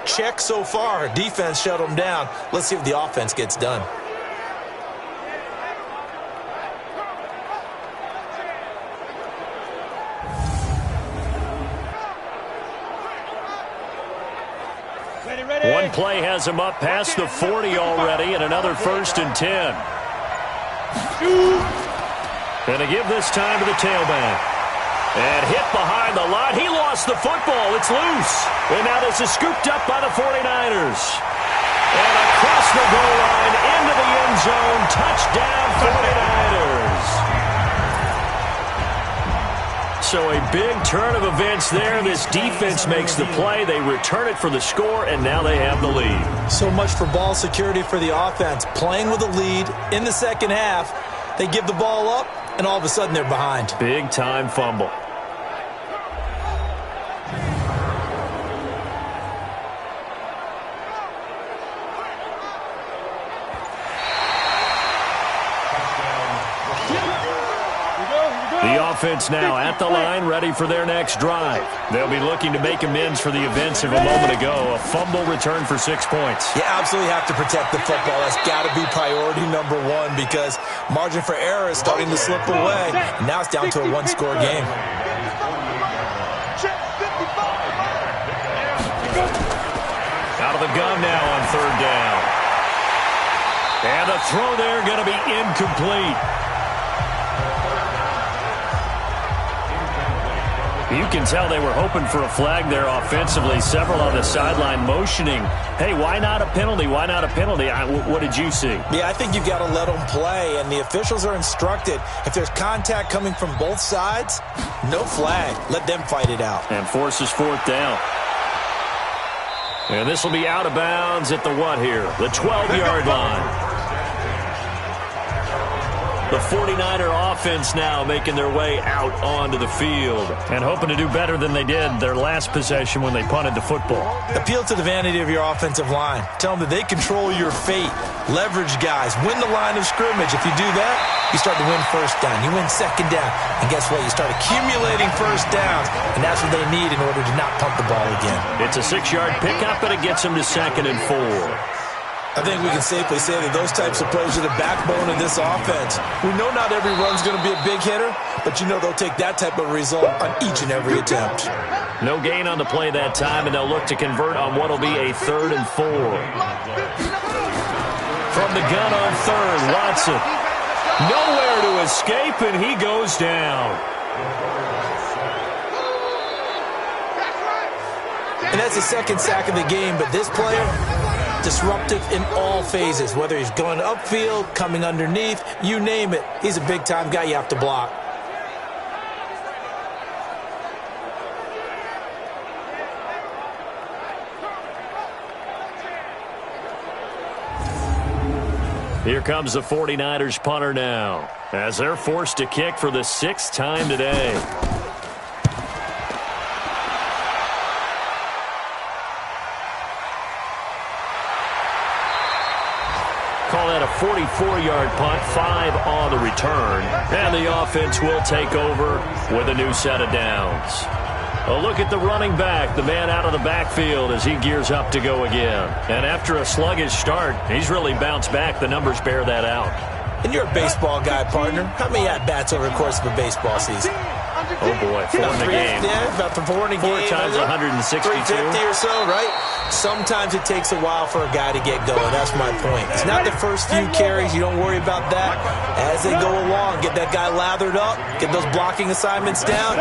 Check so far. Defense shut them down. Let's see if the offense gets done. One play has him up past the 40 already, and another 1st and 10. And to give this time to the tailback. And hit behind the line. He lost the football. It's loose. And now this is scooped up by the 49ers. And across the goal line into the end zone. Touchdown 49ers. So a big turn of events there. This defense makes the play. They return it for the score, and now they have the lead. So much for ball security for the offense. Playing with a lead in the second half. They give the ball up, and all of a sudden they're behind. Big-time fumble. The offense now at the line, ready for their next drive. They'll be looking to make amends for the events of a moment ago. A fumble return for 6 points. You absolutely have to protect the football. That's got to be priority number one because margin for error is starting to slip away. And now it's down to a one-score game. Out of the gun now on 3rd down. And the throw there going to be incomplete. You can tell they were hoping for a flag there offensively. Several on the sideline motioning, hey, why not a penalty? Why not a penalty? What did you see? Yeah, I think you've got to let them play, and the officials are instructed. If there's contact coming from both sides, no flag. Let them fight it out. And forces 4th down. And this will be out of bounds at the what here? The 12-yard line. The 49er offense now making their way out onto the field and hoping to do better than they did their last possession when they punted the football. Appeal to the vanity of your offensive line. Tell them that they control your fate. Leverage guys. Win the line of scrimmage. If you do that, you start to win 1st down. You win 2nd down. And guess what? You start accumulating 1st downs, and that's what they need in order to not punt the ball again. It's a 6-yard pickup, and it gets them to 2nd and 4. I think we can safely say that those types of plays are the backbone of this offense. We know not every run's going to be a big hitter, but you know they'll take that type of result on each and every attempt. No gain on the play that time, and they'll look to convert on what will be a 3rd and 4. From the gun on 3rd, Watson. Nowhere to escape, and he goes down. And that's the 2nd sack of the game, but this player, disruptive in all phases, whether he's going upfield, coming underneath, you name it. He's a big-time guy you have to block. Here comes the 49ers punter now, as they're forced to kick for the 6th time today. Call that a 44-yard punt, 5 on the return. And the offense will take over with a new set of downs. A look at the running back, the man out of the backfield as he gears up to go again. And after a sluggish start, he's really bounced back. The numbers bear that out. And you're a baseball guy, partner. How many at-bats over the course of a baseball season? Oh, boy, 4 in the game. Yeah, about 4 in a game. 4 times 162. 350 or so, right? Sometimes it takes a while for a guy to get going. That's my point. It's not the first few carries. You don't worry about that. As they go along, get that guy lathered up, get those blocking assignments down.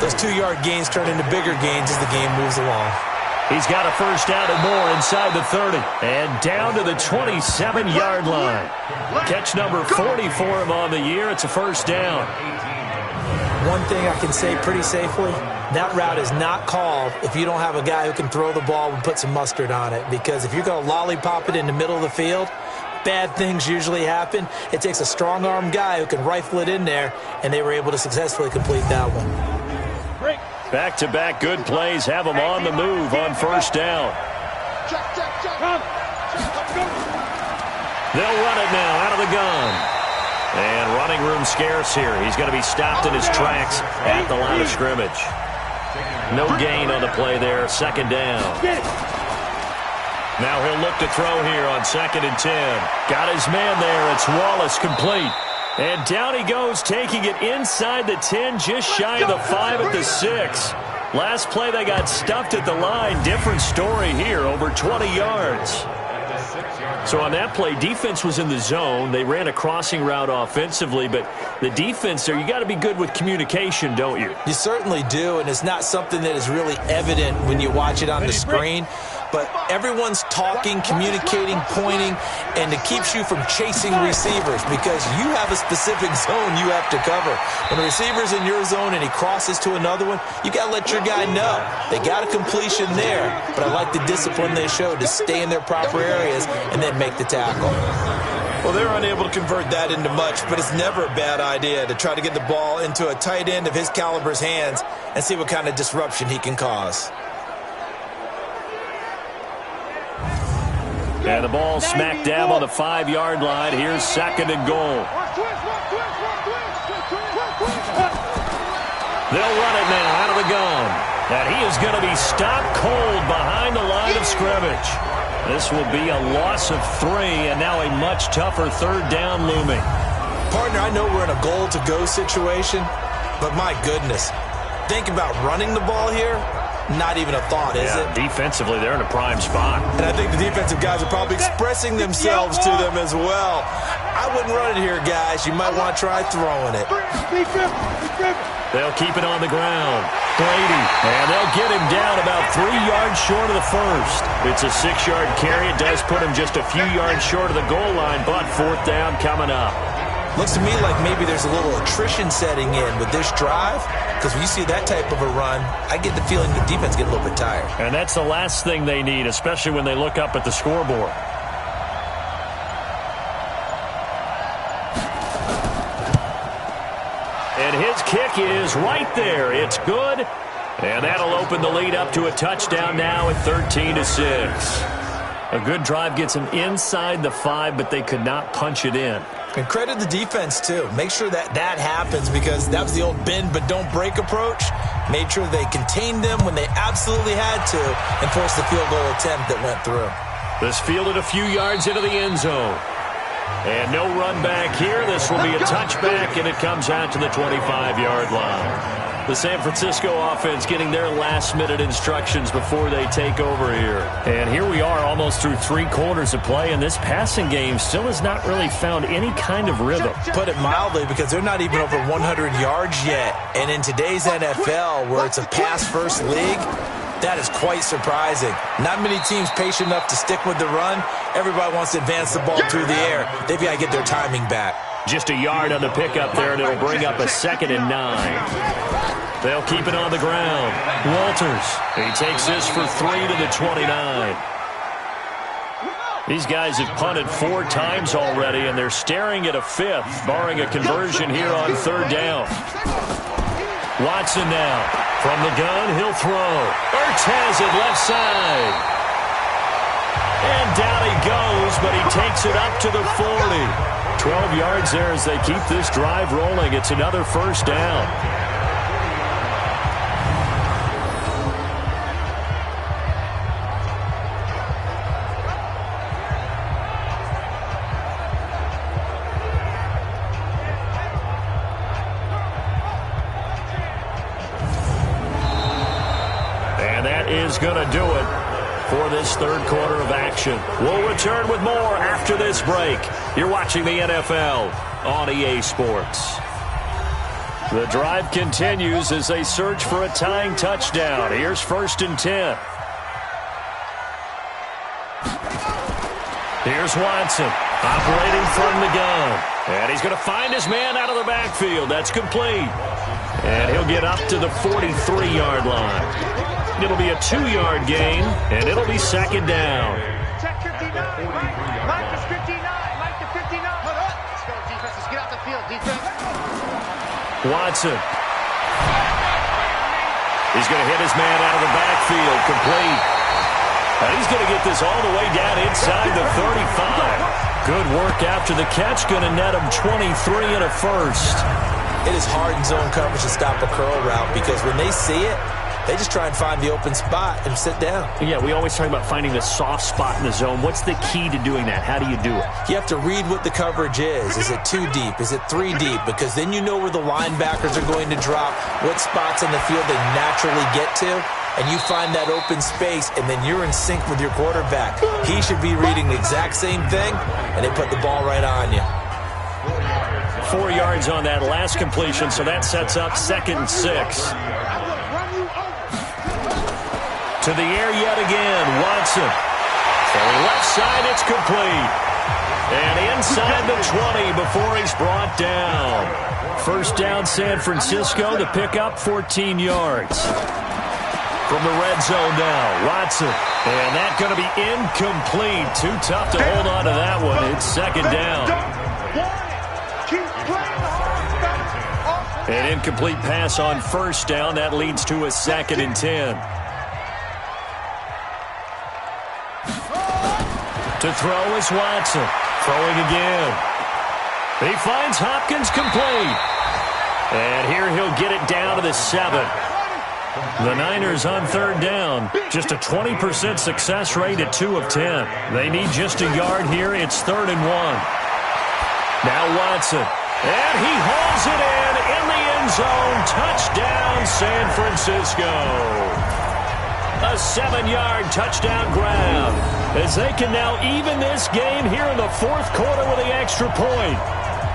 Those 2-yard gains turn into bigger gains as the game moves along. He's got a 1st down and more inside the 30. And down to the 27-yard line. Catch number 40 for him on the year. It's a 1st down. One thing I can say pretty safely, that route is not called if you don't have a guy who can throw the ball and put some mustard on it. Because if you're going to lollipop it in the middle of the field, bad things usually happen. It takes a strong-arm guy who can rifle it in there, and they were able to successfully complete that one. Back-to-back good plays have them on the move on 1st down. They'll run it now out of the gun. And running room scarce here. He's going to be stopped in his tracks at the line of scrimmage. No gain on the play there. 2nd down. Now he'll look to throw here on 2nd and 10. Got his man there. It's Wallace complete. And down he goes, taking it inside the 10, just shy of the 5 at the 6. Last play, they got stuffed at the line. Different story here, over 20 yards. So on that play, defense was in the zone. They ran a crossing route offensively, but the defense there, you got to be good with communication, don't you? You certainly do, and it's not something that is really evident when you watch it on the screen. But everyone's talking, communicating, pointing, and it keeps you from chasing receivers because you have a specific zone you have to cover. When a receiver's in your zone and he crosses to another one, you got to let your guy know. They got a completion there, but I like the discipline they showed to stay in their proper areas and then make the tackle. Well, they're unable to convert that into much, but it's never a bad idea to try to get the ball into a tight end of his caliber's hands and see what kind of disruption he can cause. And the ball smack dab on the 5-yard line. Here's 2nd and goal. They'll run it now out of the gun. And he is going to be stopped cold behind the line of scrimmage. This will be a loss of 3, and now a much tougher 3rd down looming. Partner, I know we're in a goal-to-go situation, but my goodness, think about running the ball here. Not even a thought, is it? Defensively, they're in a prime spot. And I think the defensive guys are probably expressing themselves to them as well. I wouldn't run it here, guys. You might want to try throwing it. They'll keep it on the ground. Brady, and they'll get him down about 3 yards short of the first. It's a 6-yard carry. It does put him just a few yards short of the goal line, but 4th down coming up. Looks to me like maybe there's a little attrition setting in with this drive, because when you see that type of a run, I get the feeling the defense get a little bit tired. And that's the last thing they need, especially when they look up at the scoreboard. And his kick is right there. It's good. And that'll open the lead up to a touchdown now at 13-6. A good drive gets them inside the 5, but they could not punch it in. And credit the defense, too. Make sure that happens because that was the old bend but don't break approach. Made sure they contained them when they absolutely had to and forced the field goal attempt that went through. This fielded a few yards into the end zone. And no run back here. This will be a touchback, and it comes out to the 25-yard line. The San Francisco offense getting their last-minute instructions before they take over here. And here we are almost through 3 quarters of play, and this passing game still has not really found any kind of rhythm. Put it mildly, because they're not even over 100 yards yet. And in today's NFL, where it's a pass-first league, that is quite surprising. Not many teams patient enough to stick with the run. Everybody wants to advance the ball through the air. They've got to get their timing back. Just a yard on the pickup there, and it'll bring up a 2nd and 9. They'll keep it on the ground. Walters, he takes this for 3 to the 29. These guys have punted 4 times already, and they're staring at a 5th, barring a conversion here on 3rd down. Watson now. From the gun, he'll throw. Ertz has it left side. And down he goes, but he takes it up to the 40. 12 yards there as they keep this drive rolling. It's another 1st down. Is going to do it for this 3rd quarter of action. We'll return with more after this break. You're watching the NFL on EA Sports. The drive continues as they search for a tying touchdown. Here's 1st and 10. Here's Watson operating from the gun. And he's going to find his man out of the backfield. That's complete. And he'll get up to the 43-yard line. It'll be a 2-yard gain, and it'll be 2nd down. Check 59, Mike is 59, Mike to 59. Let's go, defense, let's get out the field, defense. Watson. He's going to hit his man out of the backfield, complete. And he's going to get this all the way down inside the 35. Good work after the catch, going to net him 23 and a 1st. It is hard in zone coverage to stop a curl route because when they see it, They just try and find the open spot and sit down. Yeah, we always talk about finding the soft spot in the zone. What's the key to doing that? How do you do it? You have to read what the coverage is. Is it 2 deep? Is it 3 deep? Because then you know where the linebackers are going to drop, what spots on the field they naturally get to, and you find that open space, and then you're in sync with your quarterback. He should be reading the exact same thing, and they put the ball right on you. 4 yards on that last completion, so that sets up 2nd and 6. To the air yet again, Watson. Throwing left side, it's complete. And inside the 20 before he's brought down. First down, San Francisco to pick up 14 yards. From the red zone now, Watson. And that's going to be incomplete. Too tough to hold on to that one. It's 2nd down. An incomplete pass on 1st down. That leads to a 2nd and 10. To throw is Watson. Throwing again. He finds Hopkins complete. And here he'll get it down to the 7. The Niners on 3rd down. Just a 20% success rate at 2 of 10. They need just a yard here. It's 3rd and 1. Now Watson. And he hauls it in the end zone. Touchdown, San Francisco. A 7-yard touchdown grab as they can now even this game here in the 4th quarter with the extra point.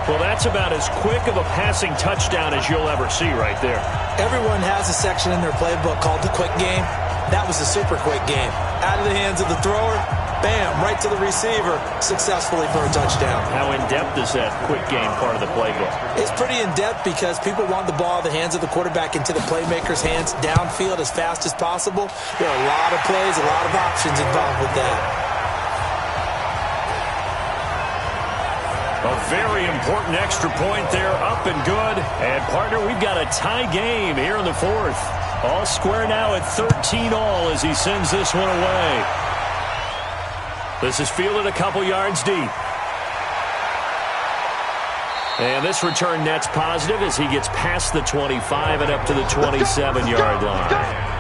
Well, that's about as quick of a passing touchdown as you'll ever see right there. Everyone has a section in their playbook called the quick game. That was a super quick game. Out of the hands of the thrower, bam, right to the receiver, successfully for a touchdown. How in-depth is that quick game part of the playbook? It's pretty in-depth because people want the ball in the hands of the quarterback into the playmaker's hands downfield as fast as possible. There are a lot of plays, a lot of options involved with that. A very important extra point there, up and good. And, partner, we've got a tie game here in the 4th. All square now at 13 all as he sends this one away. This is fielded a couple yards deep. And this return net's positive as he gets past the 25 and up to the 27-yard line.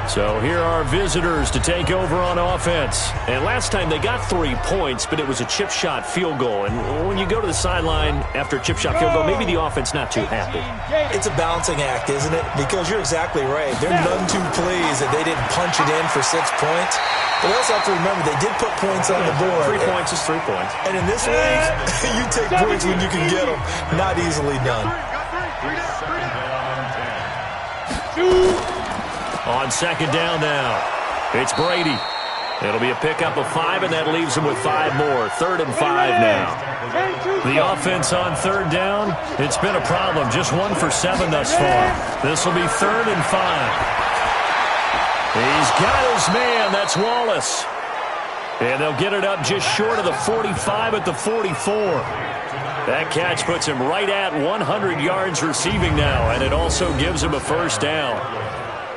So here are visitors to take over on offense. And last time they got 3 points, but it was a chip shot field goal. And when you go to the sideline after a chip shot field goal, maybe the offense not too happy. It's a balancing act, isn't it? Because you're exactly right. They're none too pleased that they didn't punch it in for 6 points. But we also have to remember they did put points on the board. 3 points is 3 points. And in this league, you take points when you can get them. Not easily done. On 2nd down now, it's Brady. It'll be a pickup of 5, and that leaves him with 5 more. 3rd and 5 now. The offense on 3rd down, it's been a problem. Just 1 for 7 thus far. This will be 3rd and 5. He's got his man. That's Wallace. And they'll get it up just short of the 45 at the 44. That catch puts him right at 100 yards receiving now, and it also gives him a 1st down.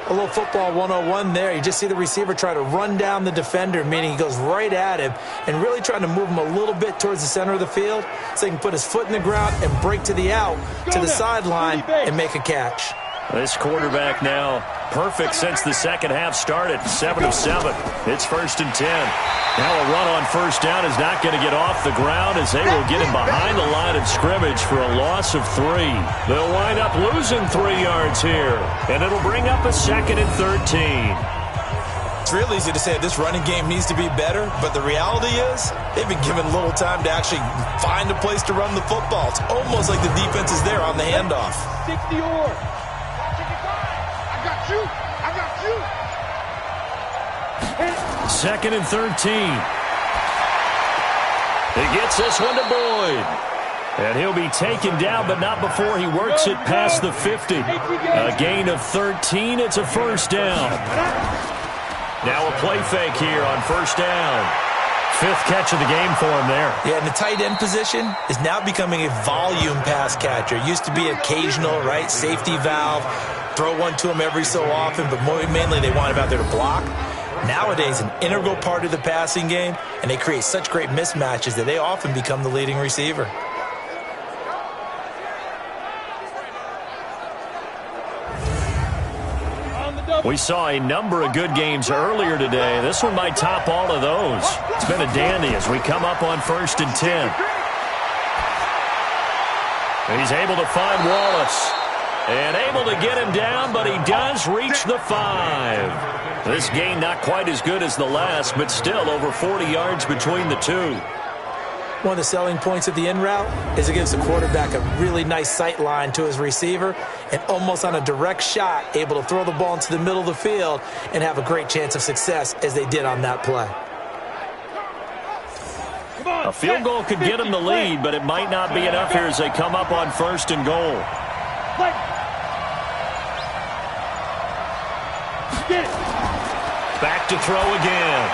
A little football 101 there. You just see the receiver try to run down the defender, meaning he goes right at him and really trying to move him a little bit towards the center of the field so he can put his foot in the ground and break to the out, to the sideline, and make a catch. This quarterback now perfect since the 2nd half started. 7 of 7. It's 1st and 10. Now a run on 1st down is not going to get off the ground as they will get him behind the line of scrimmage for a loss of 3. They'll wind up losing 3 yards here, and it'll bring up a 2nd and 13. It's real easy to say this running game needs to be better, but the reality is they've been given little time to actually find a place to run the football. It's almost like the defense is there on the handoff. 2nd and 13. He gets this one to Boyd. And he'll be taken down, but not before he works it past the 50. A gain of 13. It's a 1st down. Now a play fake here on 1st down. 5th catch of the game for him there. Yeah, and the tight end position is now becoming a volume pass catcher. It used to be occasional, right? Safety valve. Throw one to him every so often, but mainly they want him out there to block. Nowadays, an integral part of the passing game, and they create such great mismatches that they often become the leading receiver. We saw a number of good games earlier today. This one might top all of those. It's been a dandy as we come up on 1st and 10. He's able to find Wallace. And able to get him down, but he does reach the 5. This gain not quite as good as the last, but still over 40 yards between the two. One of the selling points of the in route is it gives the quarterback a really nice sight line to his receiver and almost on a direct shot able to throw the ball into the middle of the field and have a great chance of success as they did on that play. A field goal could get them the lead, but it might not be enough here as they come up on 1st and goal. Back to throw again.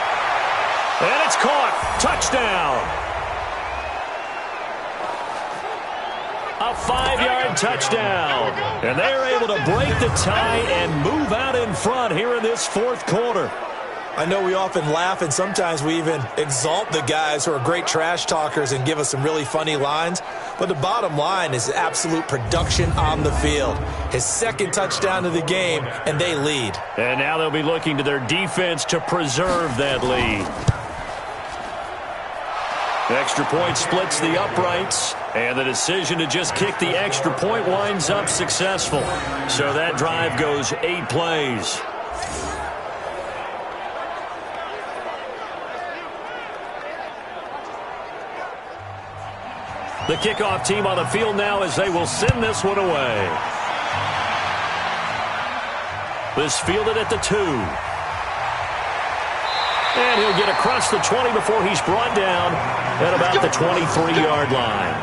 And it's caught. Touchdown. A 5-yard touchdown. And they're able to break the tie and move out in front here in this 4th quarter. I know we often laugh and sometimes we even exalt the guys who are great trash talkers and give us some really funny lines. But the bottom line is absolute production on the field. His 2nd touchdown of the game, and they lead. And now they'll be looking to their defense to preserve that lead. The extra point splits the uprights, and the decision to just kick the extra point winds up successful. So that drive goes 8 plays. The kickoff team on the field now as they will send this one away. This fielded at the 2. And he'll get across the 20 before he's brought down at about the 23-yard line.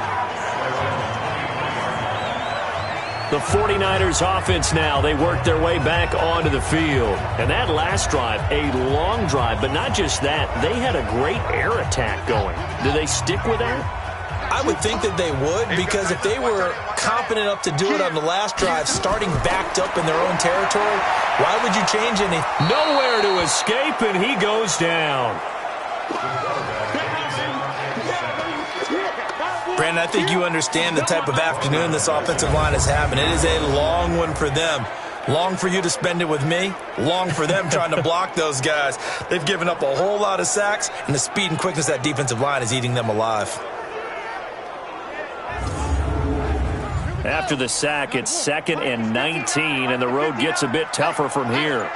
The 49ers offense now, they work their way back onto the field. And that last drive, a long drive, but not just that, they had a great air attack going. Do they stick with that? I would think that they would, because if they were confident enough to do it on the last drive, starting backed up in their own territory, why would you change anything? Nowhere to escape, and he goes down. Brandon, I think you understand the type of afternoon this offensive line is having. It is a long one for them. Long for you to spend it with me. Long for them trying to block those guys. They've given up a whole lot of sacks, and the speed and quickness of that defensive line is eating them alive. After the sack, it's 2nd and 19, and the road gets a bit tougher from here.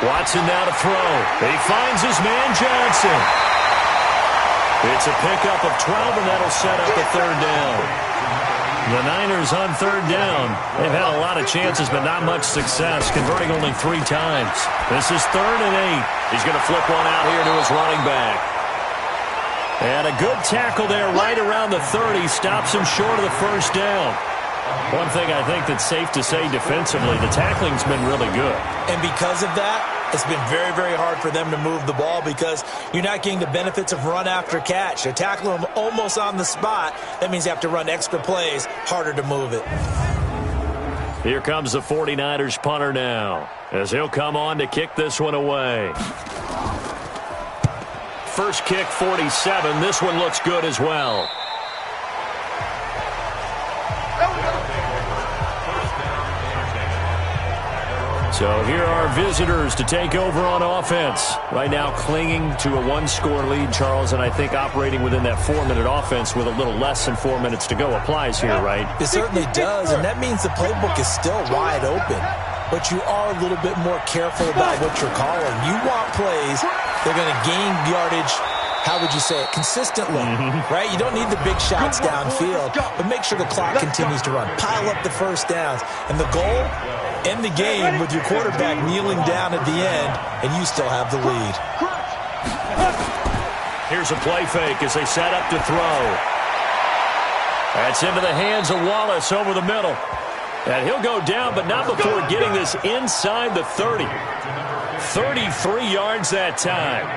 Watson now to throw. He finds his man Johnson. It's a pickup of 12, and that'll set up a 3rd down. The Niners on 3rd down. They've had a lot of chances, but not much success, converting only 3 times. This is 3rd and 8. He's going to flip one out here to his running back. And a good tackle there right around the 30 stops him short of the 1st down. One thing I think that's safe to say defensively, the tackling's been really good. And because of that, it's been very, very hard for them to move the ball because you're not getting the benefits of run after catch. They're tackling them almost on the spot. That means you have to run extra plays, harder to move it. Here comes the 49ers punter now, as he'll come on to kick this one away. First kick, 47. This one looks good as well. So here are visitors to take over on offense. Right now clinging to a 1-score lead, Charles, and I think operating within that 4-minute offense with a little less than 4 minutes to go applies here, right? It certainly does, and that means the playbook is still wide open. But you are a little bit more careful about what you're calling. You want plays that are going to gain yardage, how would you say it, consistently, right? You don't need the big shots downfield, but make sure the clock continues to run. Pile up the 1st downs. And the goal, end the game with your quarterback kneeling down at the end, and you still have the lead. Here's a play fake as they set up to throw. That's into the hands of Wallace over the middle. And he'll go down, but not before getting this inside the 30. 33 yards that time.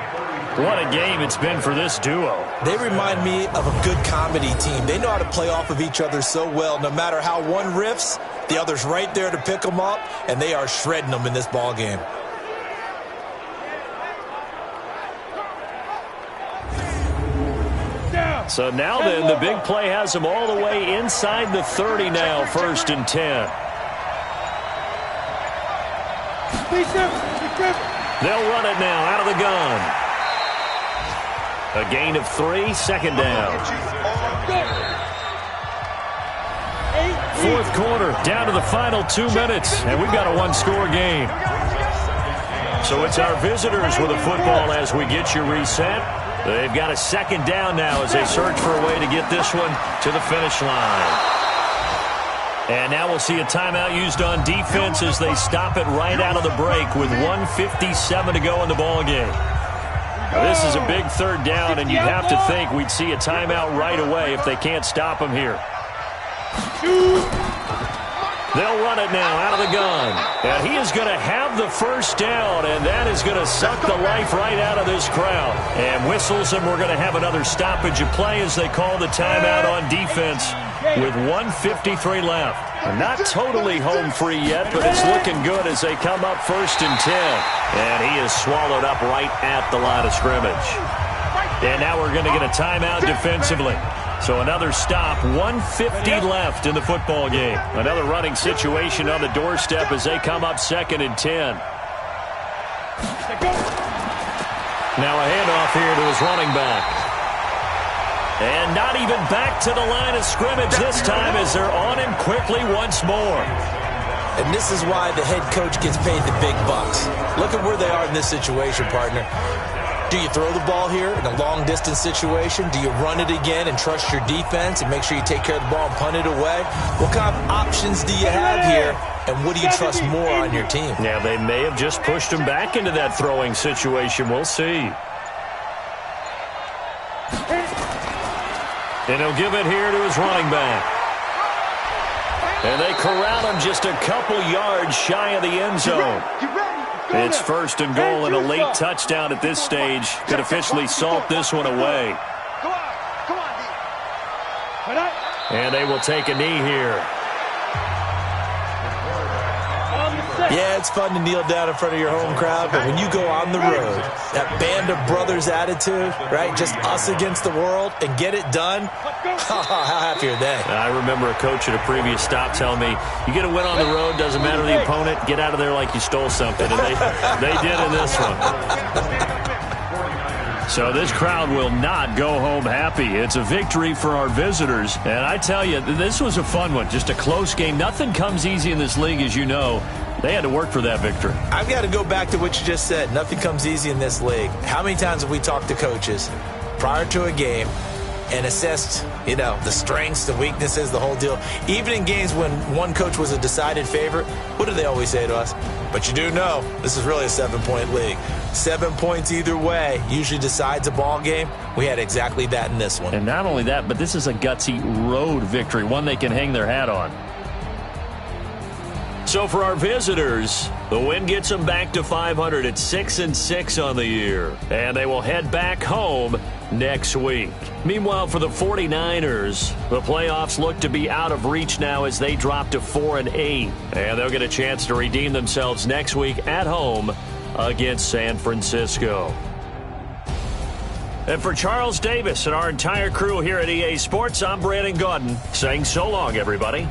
What a game it's been for this duo. They remind me of a good comedy team. They know how to play off of each other so well. No matter how one riffs, the other's right there to pick them up, and they are shredding them in this ball game. So now then, the big play has them all the way inside the 30 now, 1st and 10. They'll run it now out of the gun. A gain of 3, second down. Fourth quarter, down to the final 2 minutes, and we've got a one-score game. So it's our visitors with the football as we get you reset. They've got a second down now as they search for a way to get this one to the finish line. And now we'll see a timeout used on defense as they stop it right out of the break with 1:57 to go in the ballgame. This is a big third down, and you'd have to think we'd see a timeout right away if they can't stop him here. They'll run it now out of the gun. And he is going to have the first down, and that is going to suck the life right out of this crowd. And whistles, and we're going to have another stoppage of play as they call the timeout on defense with 1:53 left. And not totally home free yet, but it's looking good as they come up 1st and 10. And he is swallowed up right at the line of scrimmage. And now we're going to get a timeout defensively. So another stop, 1:50 left in the football game. Another running situation on the doorstep as they come up 2nd and 10. Now a handoff here to his running back. And not even back to the line of scrimmage this time as they're on him quickly once more. And this is why the head coach gets paid the big bucks. Look at where they are in this situation, partner. Do you throw the ball here in a long-distance situation? Do you run it again and trust your defense and make sure you take care of the ball and punt it away? What kind of options do you have here, and what do you trust more on your team? Yeah, they may have just pushed him back into that throwing situation. We'll see. And he'll give it here to his running back. And they corral him just a couple yards shy of the end zone. It's 1st and goal and a late touchdown at this stage could officially salt this one away. And they will take a knee here. Yeah, it's fun to kneel down in front of your home crowd, but when you go on the road, that band of brothers attitude, right, just us against the world, and get it done, how happy are they? I remember a coach at a previous stop telling me, you get a win on the road, doesn't matter the opponent, get out of there like you stole something, and they did in this one. So this crowd will not go home happy. It's a victory for our visitors. And I tell you, this was a fun one. Just a close game. Nothing comes easy in this league, as you know. They had to work for that victory. I've got to go back to what you just said. Nothing comes easy in this league. How many times have we talked to coaches prior to a game and assessed, the strengths, the weaknesses, the whole deal? Even in games when one coach was a decided favorite, what do they always say to us? But you do know this is really a 7-point league. 7 points either way usually decides a ball game. We had exactly that in this one. And not only that, but this is a gutsy road victory, one they can hang their hat on. So for our visitors, the win gets them back to 500 at 6-6 on the year. And they will head back home next week. Meanwhile, for the 49ers, the playoffs look to be out of reach now as they drop to 4-8. And they'll get a chance to redeem themselves next week at home against San Francisco. And for Charles Davis and our entire crew here at EA Sports, I'm Brandon Gaudin saying so long, everybody.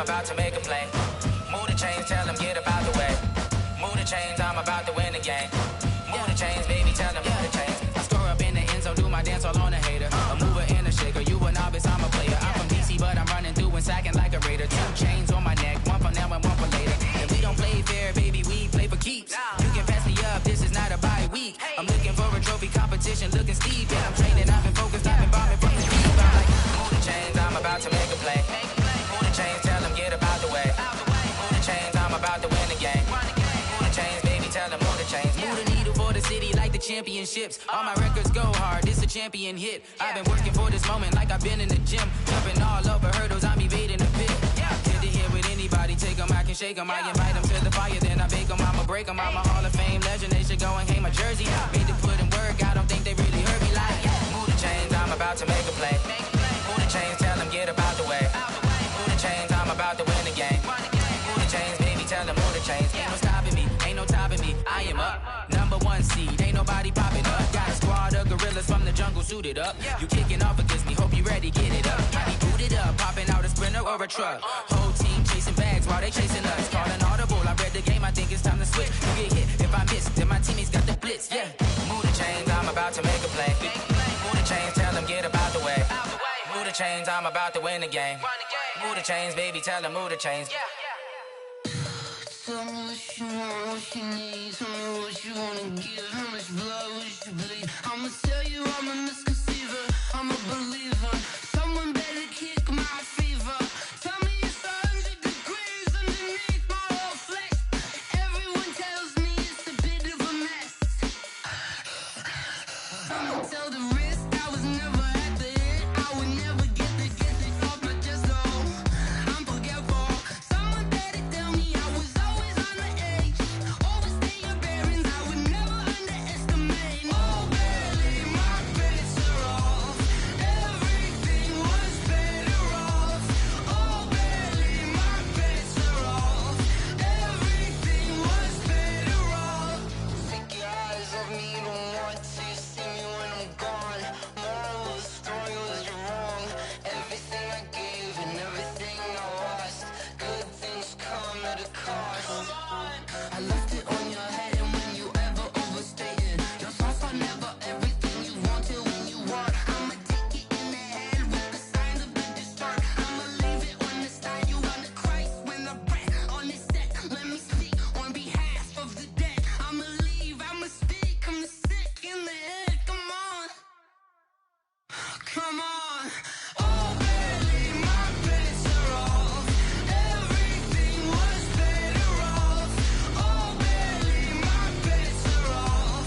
about to make a play. Move the chains, tell them get about the way. Move the chains, I'm about to win the game. Move the chains, baby, tell them move the chains. I score up in the end zone, do my dance all on a hater. A mover and a shaker, you a novice, I'm a player. I'm from DC, but I'm running through and sacking like a raider. 2 chains on my neck, one for now and one for later. If we don't play fair, baby, we play for keeps. You can pass me up, this is not a bye week. I'm looking for a trophy competition, looking steep. Yeah, I'm training, I've been focused, I've been bombing from the deep. I'm like, move the chains, I'm about to make a play. Move the chains, tell them get about the way. Move the chains, I'm about to win the game. Move the chains, baby, tell them move the chains. Move the needle for the city like the championships. All my records go hard, this a champion hit. I've been working for this moment like I've been in the gym. Jumping all over hurdles, I'm evading the pit. Head to head with anybody, take them, I can shake them. I invite them to the fire, then I bake them, I'ma break them. I'm a Hall of Fame legend, they should go and hang my jersey. Made to put in work, I don't think they really heard me like, move the chains, I'm about to make a play. Move the chains, tell them get about the way. Move the chains, I'm about to win the game. Move the chains, baby, tell them move the chains. Ain't no stopping me, ain't no topping me, I am up. #1 seed, ain't nobody popping up. Got a squad of gorillas from the jungle suited up. You kicking off against me, hope you ready, get it up. I be booted up, popping out a sprinter or a truck. Whole team chasing bags while they chasing us. Calling audible, I read the game, I think it's time to switch. You get hit, if I miss, then my teammates got the blitz, yeah. Move the chains, I'm about to make a play. Move the chains, tell them get about the way. Move the chains, I'm about to win the game. Move the chains, baby, tell them move the chains. Tell me what you want, what you need. Tell me what you wanna give. How much blood would you bleed? I'ma tell you I'm a misconceiver. I'm a believer. Someone better kick my fever. Tell me it's 100 degrees underneath my whole flesh. Everyone tells me it's a bit of a mess. I'ma tell the risk I was never at the hit. I would never get this off my chest though. I'm forgetful. Someone better tell me I was always on the edge. Overstay your bearings, I would never underestimate. Oh, barely, my bets are off. Everything was better off. Oh, barely, my bets are off. Everything was better off. Take your eyes off me, don't want to see me when I'm gone. Moral of the story was you're wrong. Everything I gave and everything I lost. Good things come at a cost. I left it on your head, and when you ever overstay it, your thoughts are never everything you want till when you want. I'ma take it in the head with the signs of the distort. I'ma leave it on the side. You on the Christ when I breath on this set. Let me speak on behalf of the dead. I'ma leave, I'ma speak. I'm sick in the head. Come on, come on. Oh, barely, my bets are off. Everything was better off. Oh, barely, my bets are off.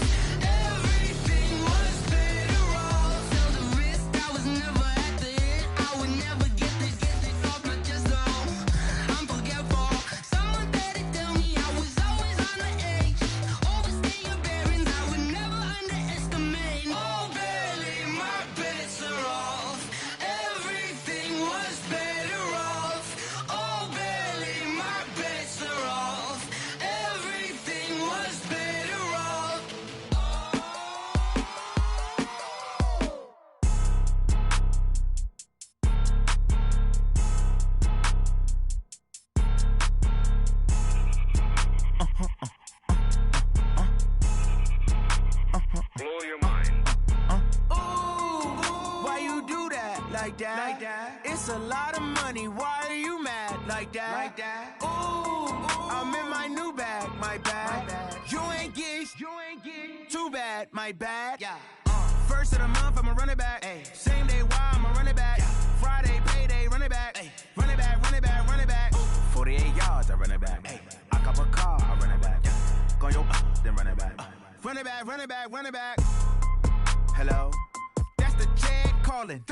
Everything was better off. Tell the risk I was never at the hit. I would never get this off my chest though. I'm forgetful. Someone better tell me I was always on the edge. Overstay your bearings, I would never underestimate. Oh, barely, my bets are off. Everything was better off. Oh, barely, my bets are off. Everything was better off. Blow your mind. Why you do that like that? Like that? It's a lot of money. Why are you mad like that? Like that? Ooh, I'm in my new bag, my bad. You ain't get too bad, my bad. Yeah. First of the month, I'ma run it back. Ay. Same day, why I'ma run it back. Yeah. Friday, payday, run it back. Ay. Run it back, run it back, run it back. 48 yards, I run it back. Ay. I cop a car, I run it back. Yeah. Go yo, then run it back. Run it back, run it back, run it back. Hello? That's the jag calling.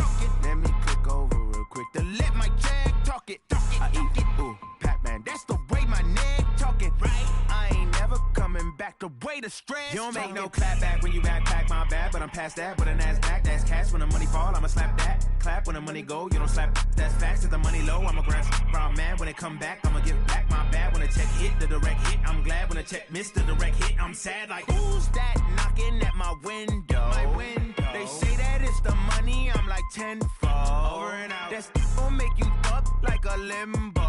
Let me click over real quick to let my jag talk it. I eat it, ooh, Pac-Man. That's the way my neck talking. Right? I ain't never coming back the way the stress. You don't make no clap back when you backpack, my bad, but I'm past that. But a NASDAQ, that's cash. When the money fall, I'ma slap that. Clap when the money go, you don't slap. That's facts. If the money low, I'ma grab round man. When it come back, I'ma give back my bad. When the check hit, the direct hit. I'm glad when the check missed the direct hit. I'm sad like, who's that knocking at my window? My window. They say that it's the money, I'm like tenfold. Over and out. That's gon' make you up like a limbo.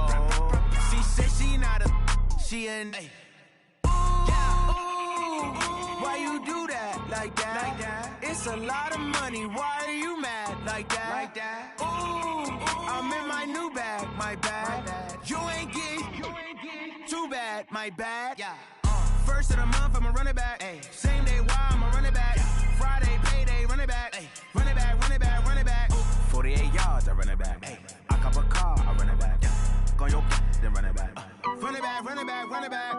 she in. Hey. Why you do that like that? It's a lot of money. Why are you mad like that? Ooh, I'm in my new bag, my bad. You ain't getting too bad, my bad. First of the month, I'ma run it back. Same day, why I'ma run it back. Friday, payday, run it back. Run it back, run it back, run it back. 48 yards, I run it back. I cop a car, I run it back. Go your then run it back. Run it back, run it back, run it back.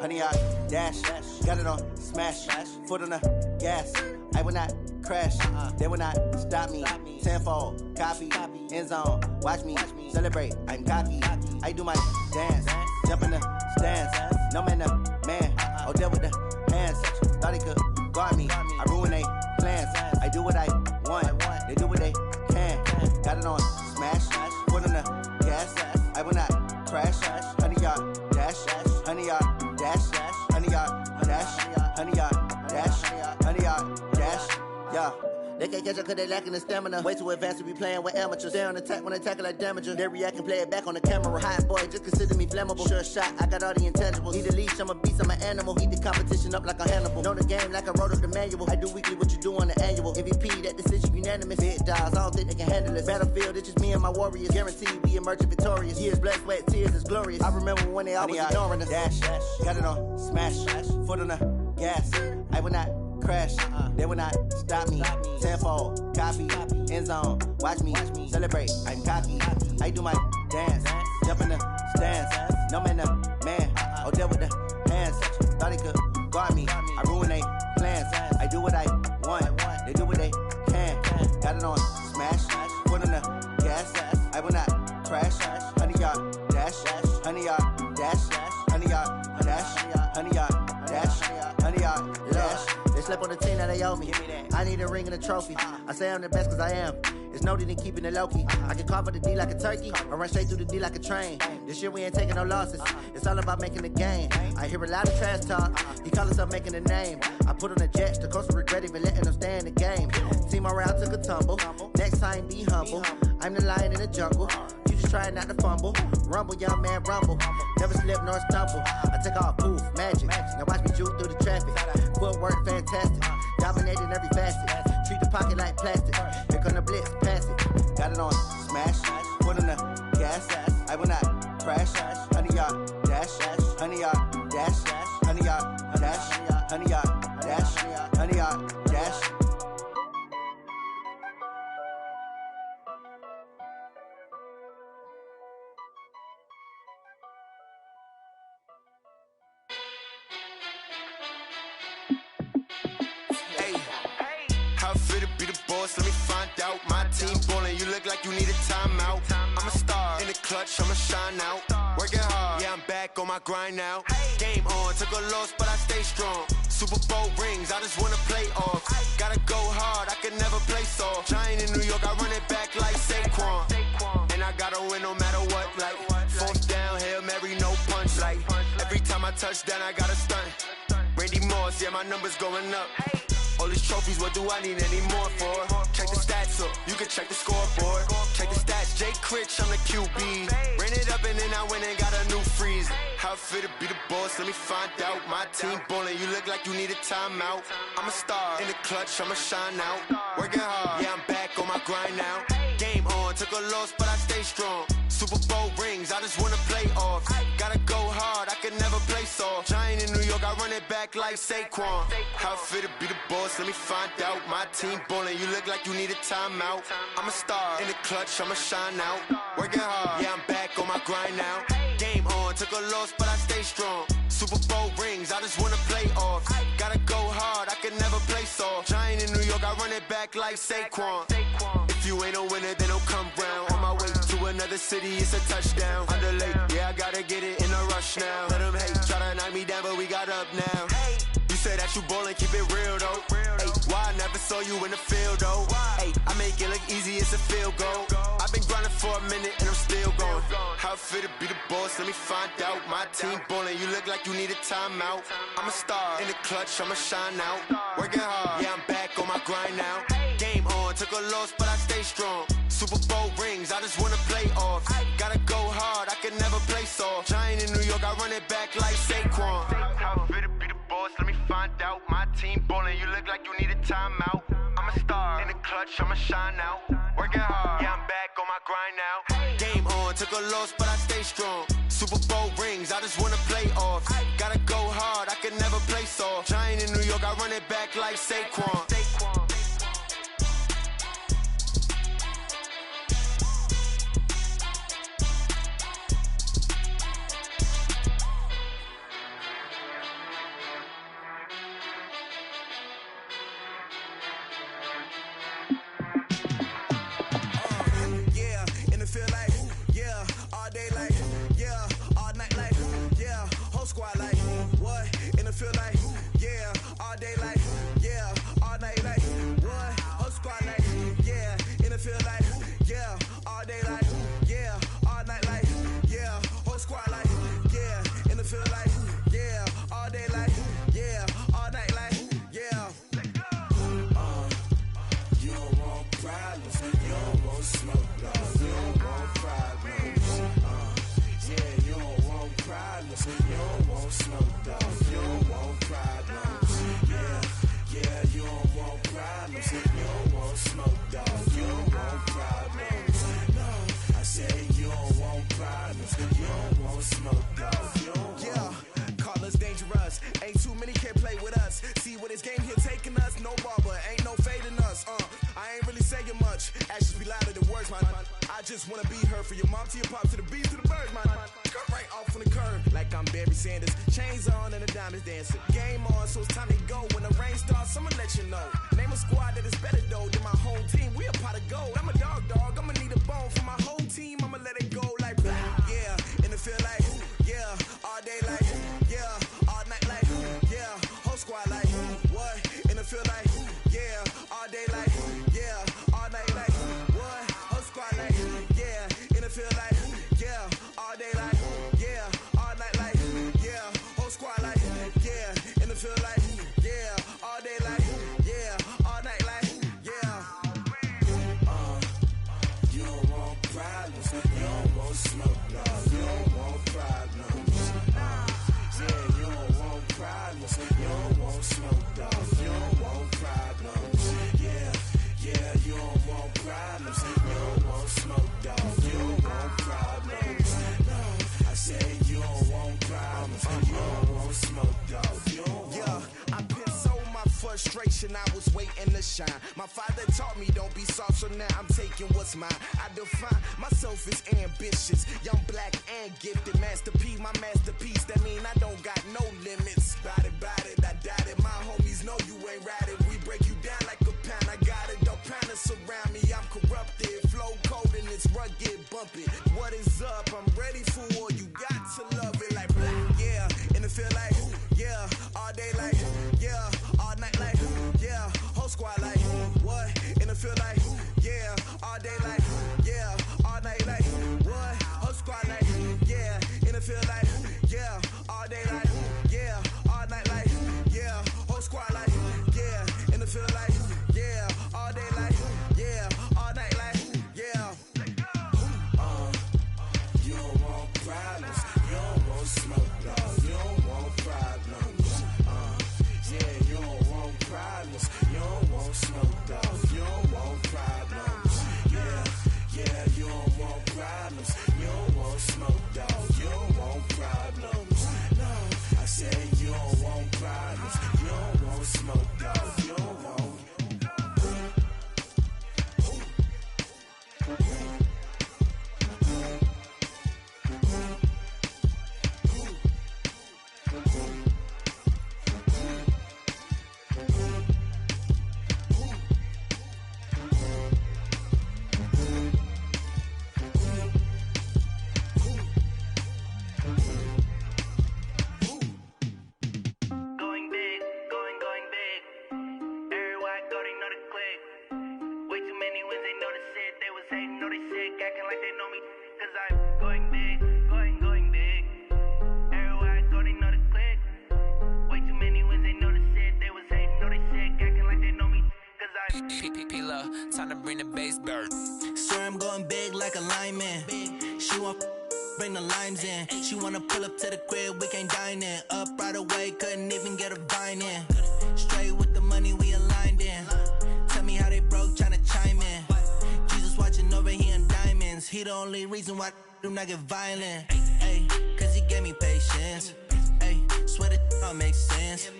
Honey, I dash, got it on smash, foot on the gas. I will not crash, they will not stop me. Tenfold, copy, end zone, watch me celebrate. I'm cocky, I do my dance, jump in the stands. No man, the man, oh there with the hands. Thought he could guard me, I ruin they plans. I do what I want, they do what they can. Got it on smash, foot on the gas. I will not crash, honey, y'all dash, honey, y'all dash, honey, y'all dash, honey, y'all dash, honey, y'all dash, yeah. They can't catch up cause they lacking the stamina. Way too advanced to be playing with amateurs. Stay on attack when they tackle like damager. They react and play it back on the camera. Hot boy, just consider me flammable. Sure shot, I got all the intangibles. Need a leash, I'm a beast, I'm an animal. Heat the competition up like a Hannibal. Know the game like I wrote up the manual. I do weekly what you do on the annual. MVP, that decision unanimous. Big dogs, I don't think they can handle this. Battlefield, it's just me and my warriors. Guaranteed we emerge victorious. Years, blood, sweat, tears, is glorious. I remember when they always ignoring us. Dash, got it on smash, foot on the gas. I will not crash, they will not stop me. Tenfold, copy, end zone, watch me celebrate. I'm cocky, I do my dance, jump in the stands. No man, the man, oh there with the hands. Thought he could guard me, I ruin they plans. I do what I want, they do what they can. Got it on smash, foot on the gas. I will not crash, honey y'all dash, honey y'all dash, honey y'all dash, honey y'all dash, honey y'all dash. They slept on the team that they owe me. I need a ring and a trophy. I say I'm the best cause I am. It's no need in keeping it low-key. I can carve up the D like a turkey or run straight through the D like a train. This year we ain't taking no losses. It's all about making the game. I hear a lot of trash talk. He call himself making a name. I put on the Jets. The coach will regret even letting them stay in the game. Team around took a tumble. Next time be humble. I'm the lion in the jungle. You just try not to fumble. Rumble, young man, rumble. Never slip nor stumble. I take off, poof, magic. Now watch me juke through the traffic. Footwork fantastic. Dominating every facet. Treat the pocket like plastic. Here come the blitz, pass it. Got it on smash. Foot on the gas. I will not crash. Honey, y'all dash. Honey, y'all dash. Honey, y'all dash. Honey, y'all dash. Honey, y'all dash. Let me find out. My team ballin', you look like you need a timeout. I'm a star in the clutch, I'ma shine out. Working hard, yeah, I'm back on my grind now. Game on, took a loss, but I stay strong. Super Bowl rings, I just wanna play off. Gotta go hard, I can never play soft. Giant in New York, I run it back like Saquon. And I gotta win no matter what, like fourth down, Hail Mary, no punch. Like every time I touch down, I gotta stunt. Randy Moss, yeah, my numbers going up. All these trophies, what do I need any more for? Check the stats up, you can check the scoreboard. Check the stats, Jay Critch, I'm the QB. Ran it up and then I went and got a new freeze. How it feel to be the boss, let me find out. My team ballin', you look like you need a timeout. I'm a star in the clutch, I'ma shine out. Working hard, yeah, I'm back on my grind now. Game on, took a loss, but I stay strong. Super Bowl rings, I just wanna play off. Gotta go hard, I can never play soft. Giant in New York, I run it back like Saquon. How it feel to be the boss, let me find out. My team ballin', you look like you need a timeout. I'm a star in the clutch, I'ma shine out. Working hard, yeah, I'm back on my grind now. Game on, took a loss, but I stay strong. Super Bowl rings, I just wanna play off. Gotta go hard, I can never play soft. Giant in New York, I run it back like Saquon. If you ain't a winner, then don't come round. On my way to another city, it's a touchdown. Underlay, yeah, I gotta get it in a rush now. Let them hate, try to knock me down, but we got up now. You say that you ballin', keep it real though. Ay, why I never saw you in the field though? Ay, I make make it look easy, it's a field goal. I've been grinding for a minute and I'm still going. How it feel to be the boss, let me find out. My team ballin', you look like you need a timeout. I'm a star in the clutch, I'ma shine out. Working hard, yeah, I'm back on my grind now. Game on, took a loss, but I stay strong. Super Bowl rings, I just wanna play off. Gotta go hard, I can never play soft. Giant in New York, I run it back like Saquon. How it feel to be the boss, let me find out. My team ballin', you look like you need a timeout. I'm a star in the clutch, I'ma shine out. Working hard, yeah, I'm back on my grind now. Game on, took a loss, but I stay strong. Super Bowl rings, I just wanna play off. Gotta go hard, I can never play soft. Giant in New York, I run it back like Saquon. Ain't too many can play with us. See what this game here taking us. No barber, ain't no fading us. I ain't really saying much. Actions be louder than words, man. I just wanna be heard from your mom to your pop to the beat to the birds, man. Cut right off on the curb like I'm Barry Sanders. Chains on and the diamonds dancing. Game on, so it's time to go. When the rain starts, I'ma let you know. Name a squad that is better though than my whole team. We a pot of gold. I'm a dog. I'ma need a bone for my whole team. I'ma let it go like yeah. And it feel like yeah. All day like yeah. All night like yeah. Whole squad like what? And it feel like yeah. All day like yeah. All night like what? Whole squad like yeah. And it feel like yeah. All day like yeah. All night like yeah. Whole squad like yeah. And it feel like yeah. All day like yeah. All night like yeah. You don't want problems. You don't want smoke. No, you don't want problems. Yeah, you don't want problems. You don't want smoke, dog. You don't want problems. Yeah, you don't want problems. You don't want smoke, dog. You don't want problems. No, I said you don't want problems. You don't want smoke, dog. You don't want. Yeah, I've been so my frustration, I was waiting to shine. My father taught me don't be soft, so now I'm taking what's mine. I define myself as ambitious, young, black, and gifted. Master P, my masterpiece. That mean I don't got no limits. Bout it, I doubt it. My homies know you ain't ratted. We break you down like a pound. I got it, don't panic surround me. I'm corrupted, flow cold and it's rugged, bumpy. What is up? I'm ready for war. You got to love it like yeah. And it feel like yeah. All day like yeah. All night like yeah. Whole squad like what? And it feel like yeah. All day like yeah. All night like what? Whole squad like yeah. And it feel like yeah. All day like yeah. All night like yeah. Whole squad like yeah. And it feel like Time to bring the bass bird. Swear I'm going big like a lineman. She want bring the limes in. She wanna pull up to the crib, we can't dine in. Up right away, couldn't even get a vine in. Straight with the money we aligned in. Tell me how they broke, tryna chime in. Jesus watching over here in diamonds. He the only reason why I do not get violent. Ay, cause he gave me patience. Ay, swear that all makes sense.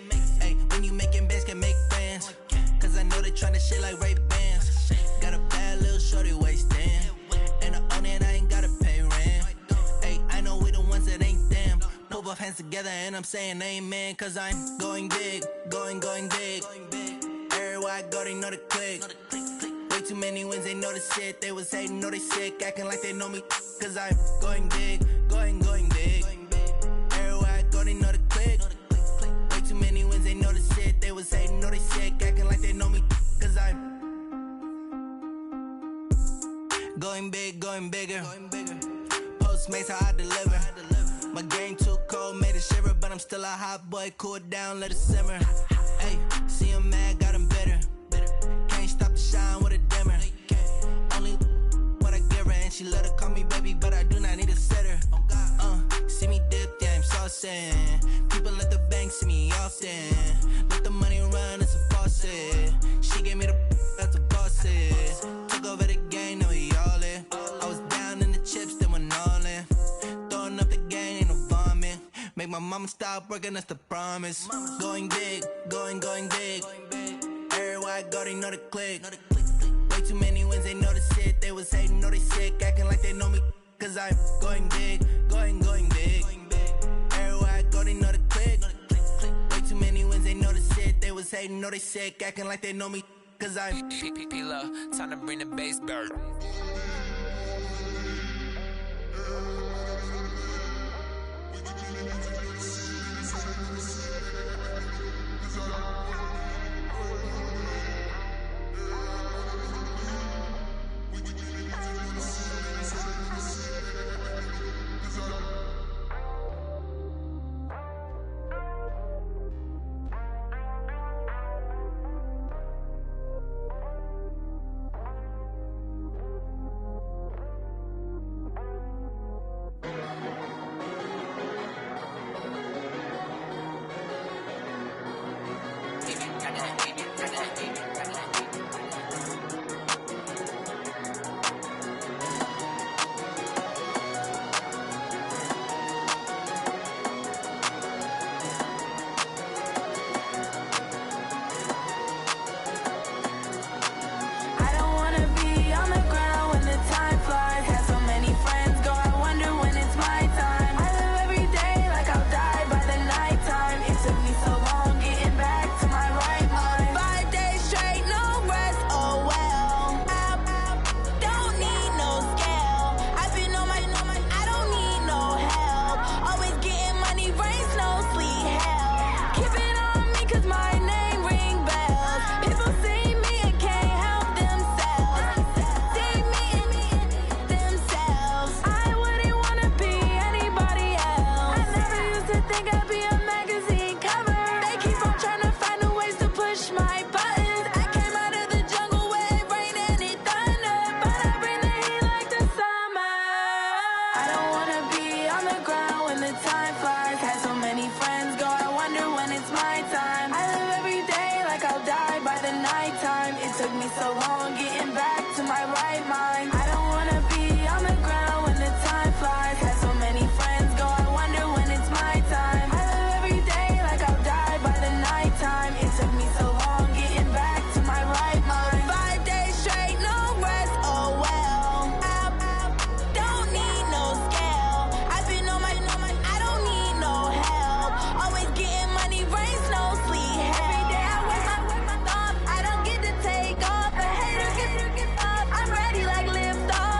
Ay, when you making bands, can make friends. Cause I know they tryna shit like Ray-Bans. Got a bad little shorty wasting. And I own it, I ain't gotta pay rent. Ay, I know we the ones that ain't them. Pull both hands together and I'm saying amen. Cause I'm going big, going big. Everywhere I go, they know the click. Way too many wins, they know the shit. They was hating, know they sick, acting like they know me. Cause I'm going big, going big. Everywhere I go, they know the click. Way too many wins, they know the shit. They was hating, know they sick, acting like they know me. Cause I'm going big, going bigger. Postmates, how I deliver. My game too cold, made it shiver. But I'm still a hot boy, cool it down, let it simmer. Hey, see him mad, got him bitter. Can't stop the shine with a dimmer. Only what I give her, and she let her call me baby, but I do not need a sitter. See me dip, yeah, I'm saucing. People at the bank see me often. Let the money run, it's a faucet. She gave me the that's a boss is. Took over the game, now we all in. I was down in the chips, then went all in. Throwing up the game, ain't no vomit. Make my mama stop working, that's the promise. Going big, going big. Everywhere I go, they know the click. Way too many wins, they know the shit. They was hating, know they sick, acting like they know me. Cause I'm going big, going big. Everywhere I go, they know the click. Way too many wins, they know the shit. They was hating, know they sick, acting like they know me. Cause I'm time to bring the bass bird.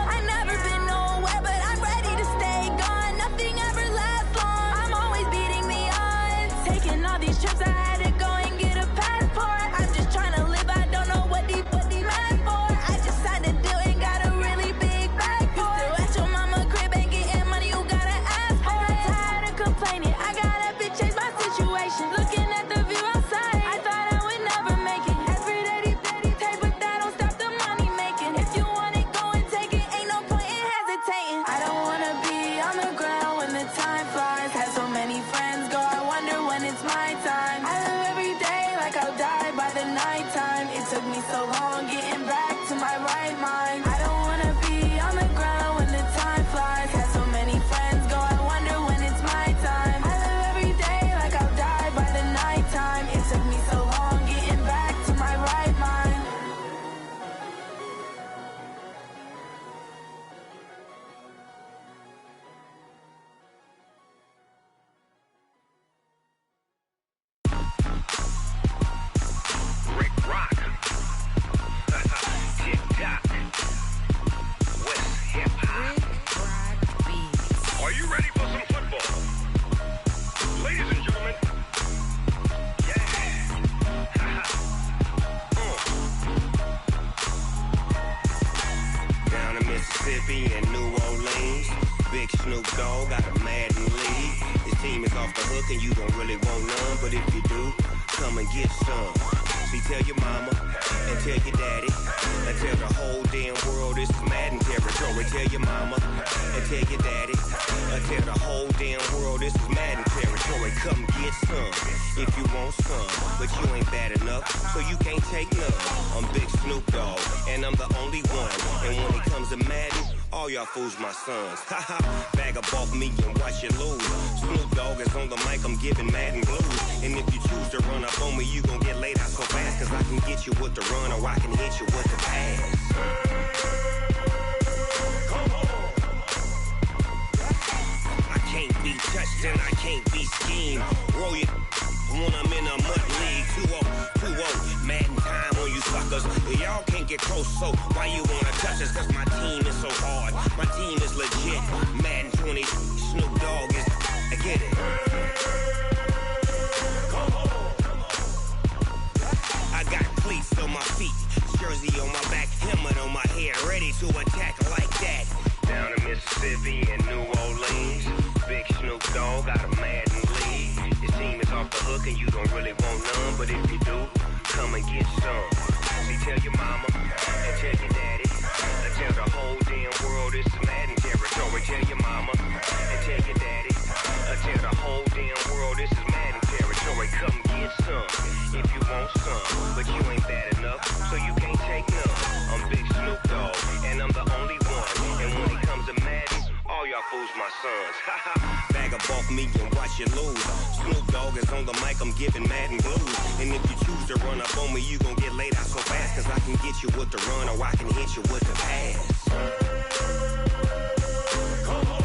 I Mississippi and New Orleans. Big Snoop Dogg got a Madden lead. His team is off the hook and you don't really want none, but if you do, come and get some. See, tell your mama and tell your daddy and tell the whole damn world this is Madden territory. Tell your mama and tell your daddy and tell the whole damn world this is Madden territory. Come get some if you want some, but you ain't bad enough, so you can't take none. I'm Big Snoop Dogg and I'm the only one, and when it comes to Madden, all y'all fools my sons. Haha, bag up off me and watch you lose. Snoop Dogg is on the mic, I'm giving Madden blues. And if you choose to run up on me, you gon' get laid out so fast, cause I can get you with the run or I can hit you with the pass. Come on. I can't be touched and I can't be schemed. Roll you when I'm in a mud league. 2-0, Madden time on you suckers. Y'all can't get close, so why you wanna touch us? Cause my team is so hard, my team is legit. Madden 20, Snoop Dogg is, I get it. Come on. I got cleats on my feet, jersey on my back, helmet on my head, ready to attack like that. Down in Mississippi and New Orleans, Big Snoop Dogg got a Madden lead. His team is off the hook and you don't really want none, but if you do, come and get some. See, tell your mama and tell your daddy and tell the whole damn world this is Madden territory. Tell your mama and tell your daddy and tell the whole damn world this is Madden territory. Come get some if you want some, but you ain't bad enough, so you can't take none. I'm Big Snoop Dogg and I'm the only one, and when it comes to Madden, all y'all fools my sons. Bag up off me and watch you lose. Snoop Dogg is on the mic, I'm giving Madden blues. And if you choose to run up on me, you gon' get laid out so fast, cause I can get you with the run or I can hit you with the pass. Come on.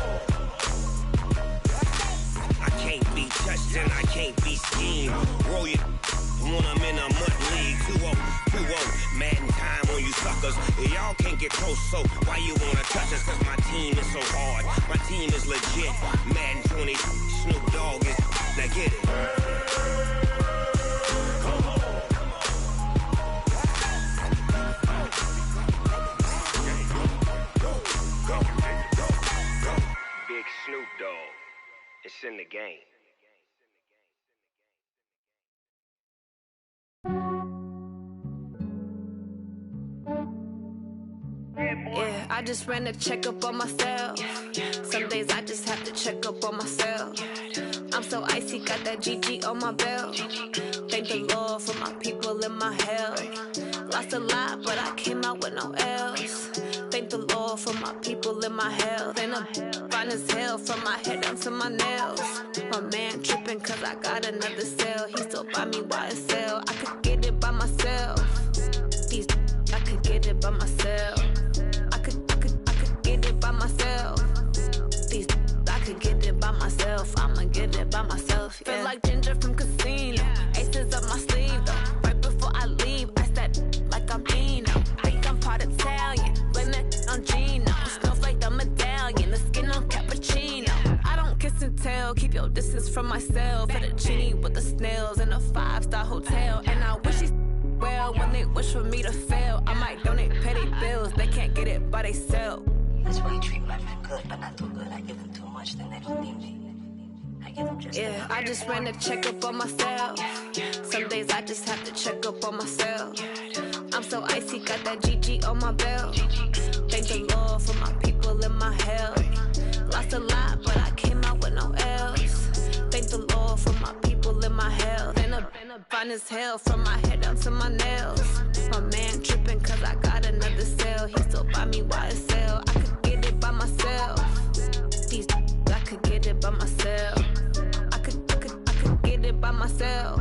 I can't be touched and I can't be schemed. Roll you when I'm in a mud league. 2-0, Madden time on you suckers. Y'all can't get close, so why you wanna touch us? Cause my team is so hard, my team is legit. Madden 20, Snoop Dogg is, now get it. Come on. Go. Big Snoop Dogg, it's in the game. Yeah, I just ran a checkup on myself. Some days I just have to check up on myself. I'm so icy, got that GG on my belt. Thank the Lord for my people in my health. Lost a lot, but I came out with no L's. Thank the Lord for my people in my health. And I'm fine as hell from my head down to my nails. My man tripping cause I got another cell. He still buy me YSL. I could get it by myself. These I could get it by myself. I could get it by myself. These I could get it by myself. I'ma get it by myself. Yeah. Feel like Ginger from Casino. Aces up my sleeve though. Right before I leave, I said like I'm Dino. Think I'm part Italian. Blame that on Gino. Snowflake the medallion. The skin on cappuccino. I don't kiss and tell. Keep your distance from myself. For the genie with the snails in a 5-star hotel. And I wish he's well, when they wish for me to fail, I might donate petty bills. They can't get it by they sell. That's why you treat my friend good, but not too good. I give them too much, then they don't need me. I give them just enough. I just ran a checkup on myself. Some days I just have to check up on myself. I'm so icy, got that GG on my belt. Thank the Lord for my people in my health. Lost a lot, but I came out with no L's. Thank the Lord for my people in my health. And I'm fine as hell from my head down to my nails. My man tripping cause I got another cell. He still buy me YSL. I could get it by myself. These I could get it by myself. I could get it by myself.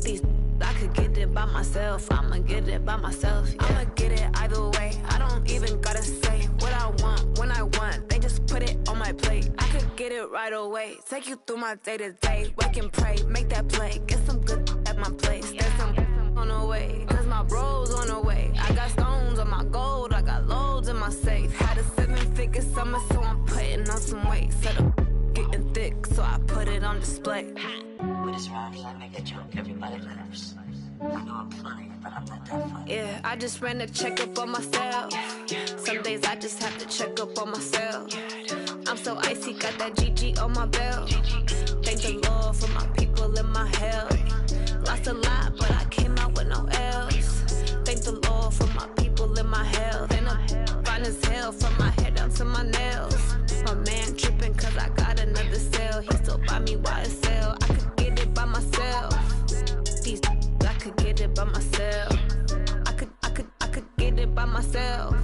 These I could get it by myself. I'ma get it by myself. Yeah. I'ma get it either way. I don't even gotta say what I want when I want. They just put it on my plate. I could get it right away. Take you through my day to day. Wake and pray, make that play. Get some good at my place. There's some on the way. Cause my bros on the way. I got stones on my gold. I got loads in my safe. Had a 7-figure summer, so I'm putting on some weight. Set up getting thick, so I put it on display. With his rhymes, I make a joke everybody laughs. I know I'm funny, but I'm not that funny. Yeah, I just ran a checkup on myself. Some days I just have to check up on myself. I'm so icy, got that GG on my belt. Thank the Lord for my people in my health. Lost a lot, but I came out with no else. Thank the Lord for my people in my health. And I'm fine as hell from my head down to my nails. My man tripping cause I got another cell. He still buy me YSL. I could get it by myself. These I could get it by myself. I could get it by myself.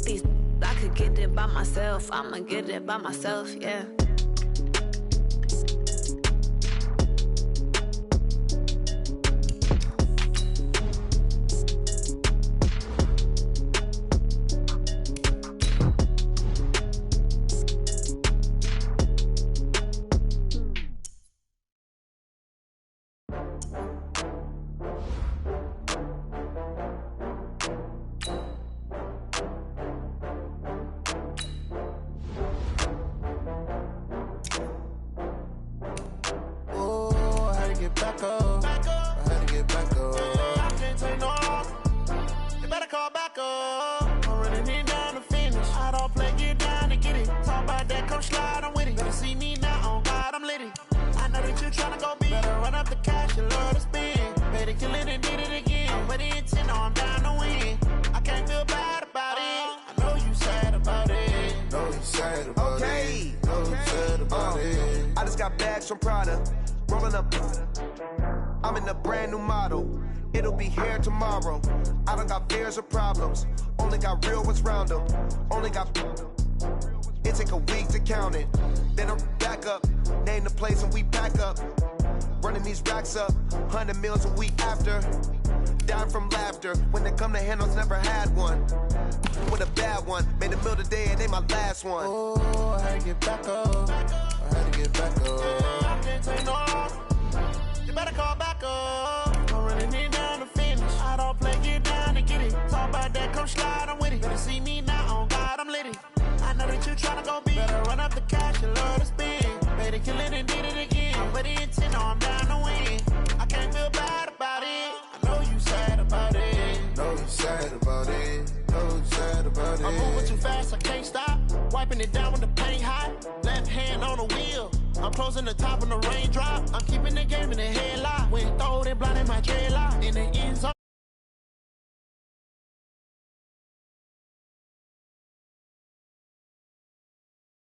These I could get it by myself. I'ma get it by myself, yeah. From Prada, rolling up. I'm in a brand new model. It'll be here tomorrow. I don't got fears or problems. Only got real ones round them. Only got. It take a week to count it. Then I'm back up. Name the place and we pack up. Running these racks up. 100 meals a week after. Down from laughter. When they come to handles, never had one. With a bad one. Made a meal today and they my last one. Oh, I had to get back up. I had to get back up. Take no off. You better call back up. I'm running it down to finish. I don't play, get down and get it. Talk about that, come slide, I'm with it. Better see me now, on God, I'm litty. I know that you tryna go big. Better run up the cash and love to spend. Better kill it and did it again. I'm with the intent, no, I'm down to win. I can't feel bad about it. I know you sad about it. Know you sad about it. Know you sad about it. I'm moving too fast, I can't stop. Wiping it down with the paint hot. Left hand on the wheel. I'm closing the top when the raindrop. I'm keeping the game in the headlock. When throw it blind in my dreadlock. In the end zone.